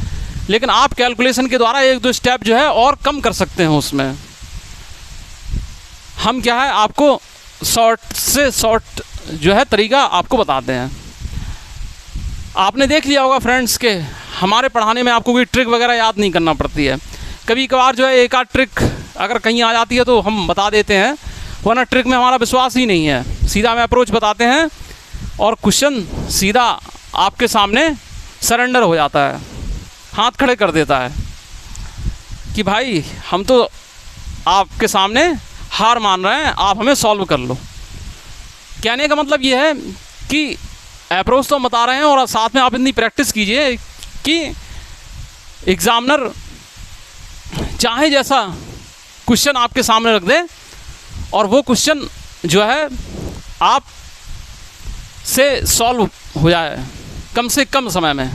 लेकिन आप कैलकुलेशन के द्वारा 1-2 स्टेप जो है और कम कर सकते हैं उसमें। हम क्या है आपको शॉर्ट से शॉर्ट जो है तरीका आपको बताते हैं। आपने देख लिया होगा फ्रेंड्स के हमारे पढ़ाने में आपको कोई ट्रिक वगैरह याद नहीं करना पड़ती है। कभी कभार जो है एक आध ट्रिक अगर कहीं आ जाती है तो हम बता देते हैं, वरना ट्रिक में हमारा विश्वास ही नहीं है। सीधा हम अप्रोच बताते हैं और क्वेश्चन सीधा आपके सामने सरेंडर हो जाता है, हाथ खड़े कर देता है कि भाई हम तो आपके सामने हार मान रहे हैं, आप हमें सॉल्व कर लो। कहने का मतलब ये है कि अप्रोच तो हम बता रहे हैं और साथ में आप इतनी प्रैक्टिस कीजिए कि एग्ज़ामिनर चाहे जैसा क्वेश्चन आपके सामने रख दे और वो क्वेश्चन जो है आप से सॉल्व हो जाए कम से कम समय में,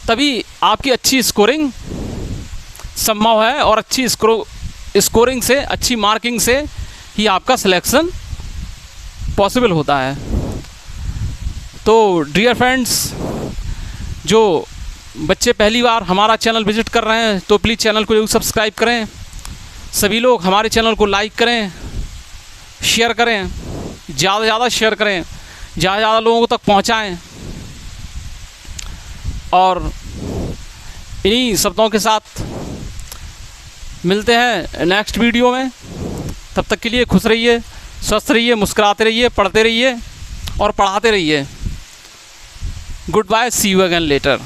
तभी आपकी अच्छी स्कोरिंग संभव है। और अच्छी स्कोरिंग से, अच्छी मार्किंग से ही आपका सिलेक्शन पॉसिबल होता है। तो डियर फ्रेंड्स, जो बच्चे पहली बार हमारा चैनल विज़िट कर रहे हैं तो प्लीज़ चैनल को जरूर सब्सक्राइब करें। सभी लोग हमारे चैनल को लाइक करें, शेयर करें, ज़्यादा से ज़्यादा शेयर करें, ज़्यादा से ज़्यादा लोगों तक पहुँचाएँ। और इन्हीं शब्दों के साथ मिलते हैं नेक्स्ट वीडियो में। तब तक के लिए खुश रहिए, स्वस्थ रहिए, मुस्कुराते रहिए, पढ़ते रहिए और पढ़ाते रहिए। Goodbye, see you again letter.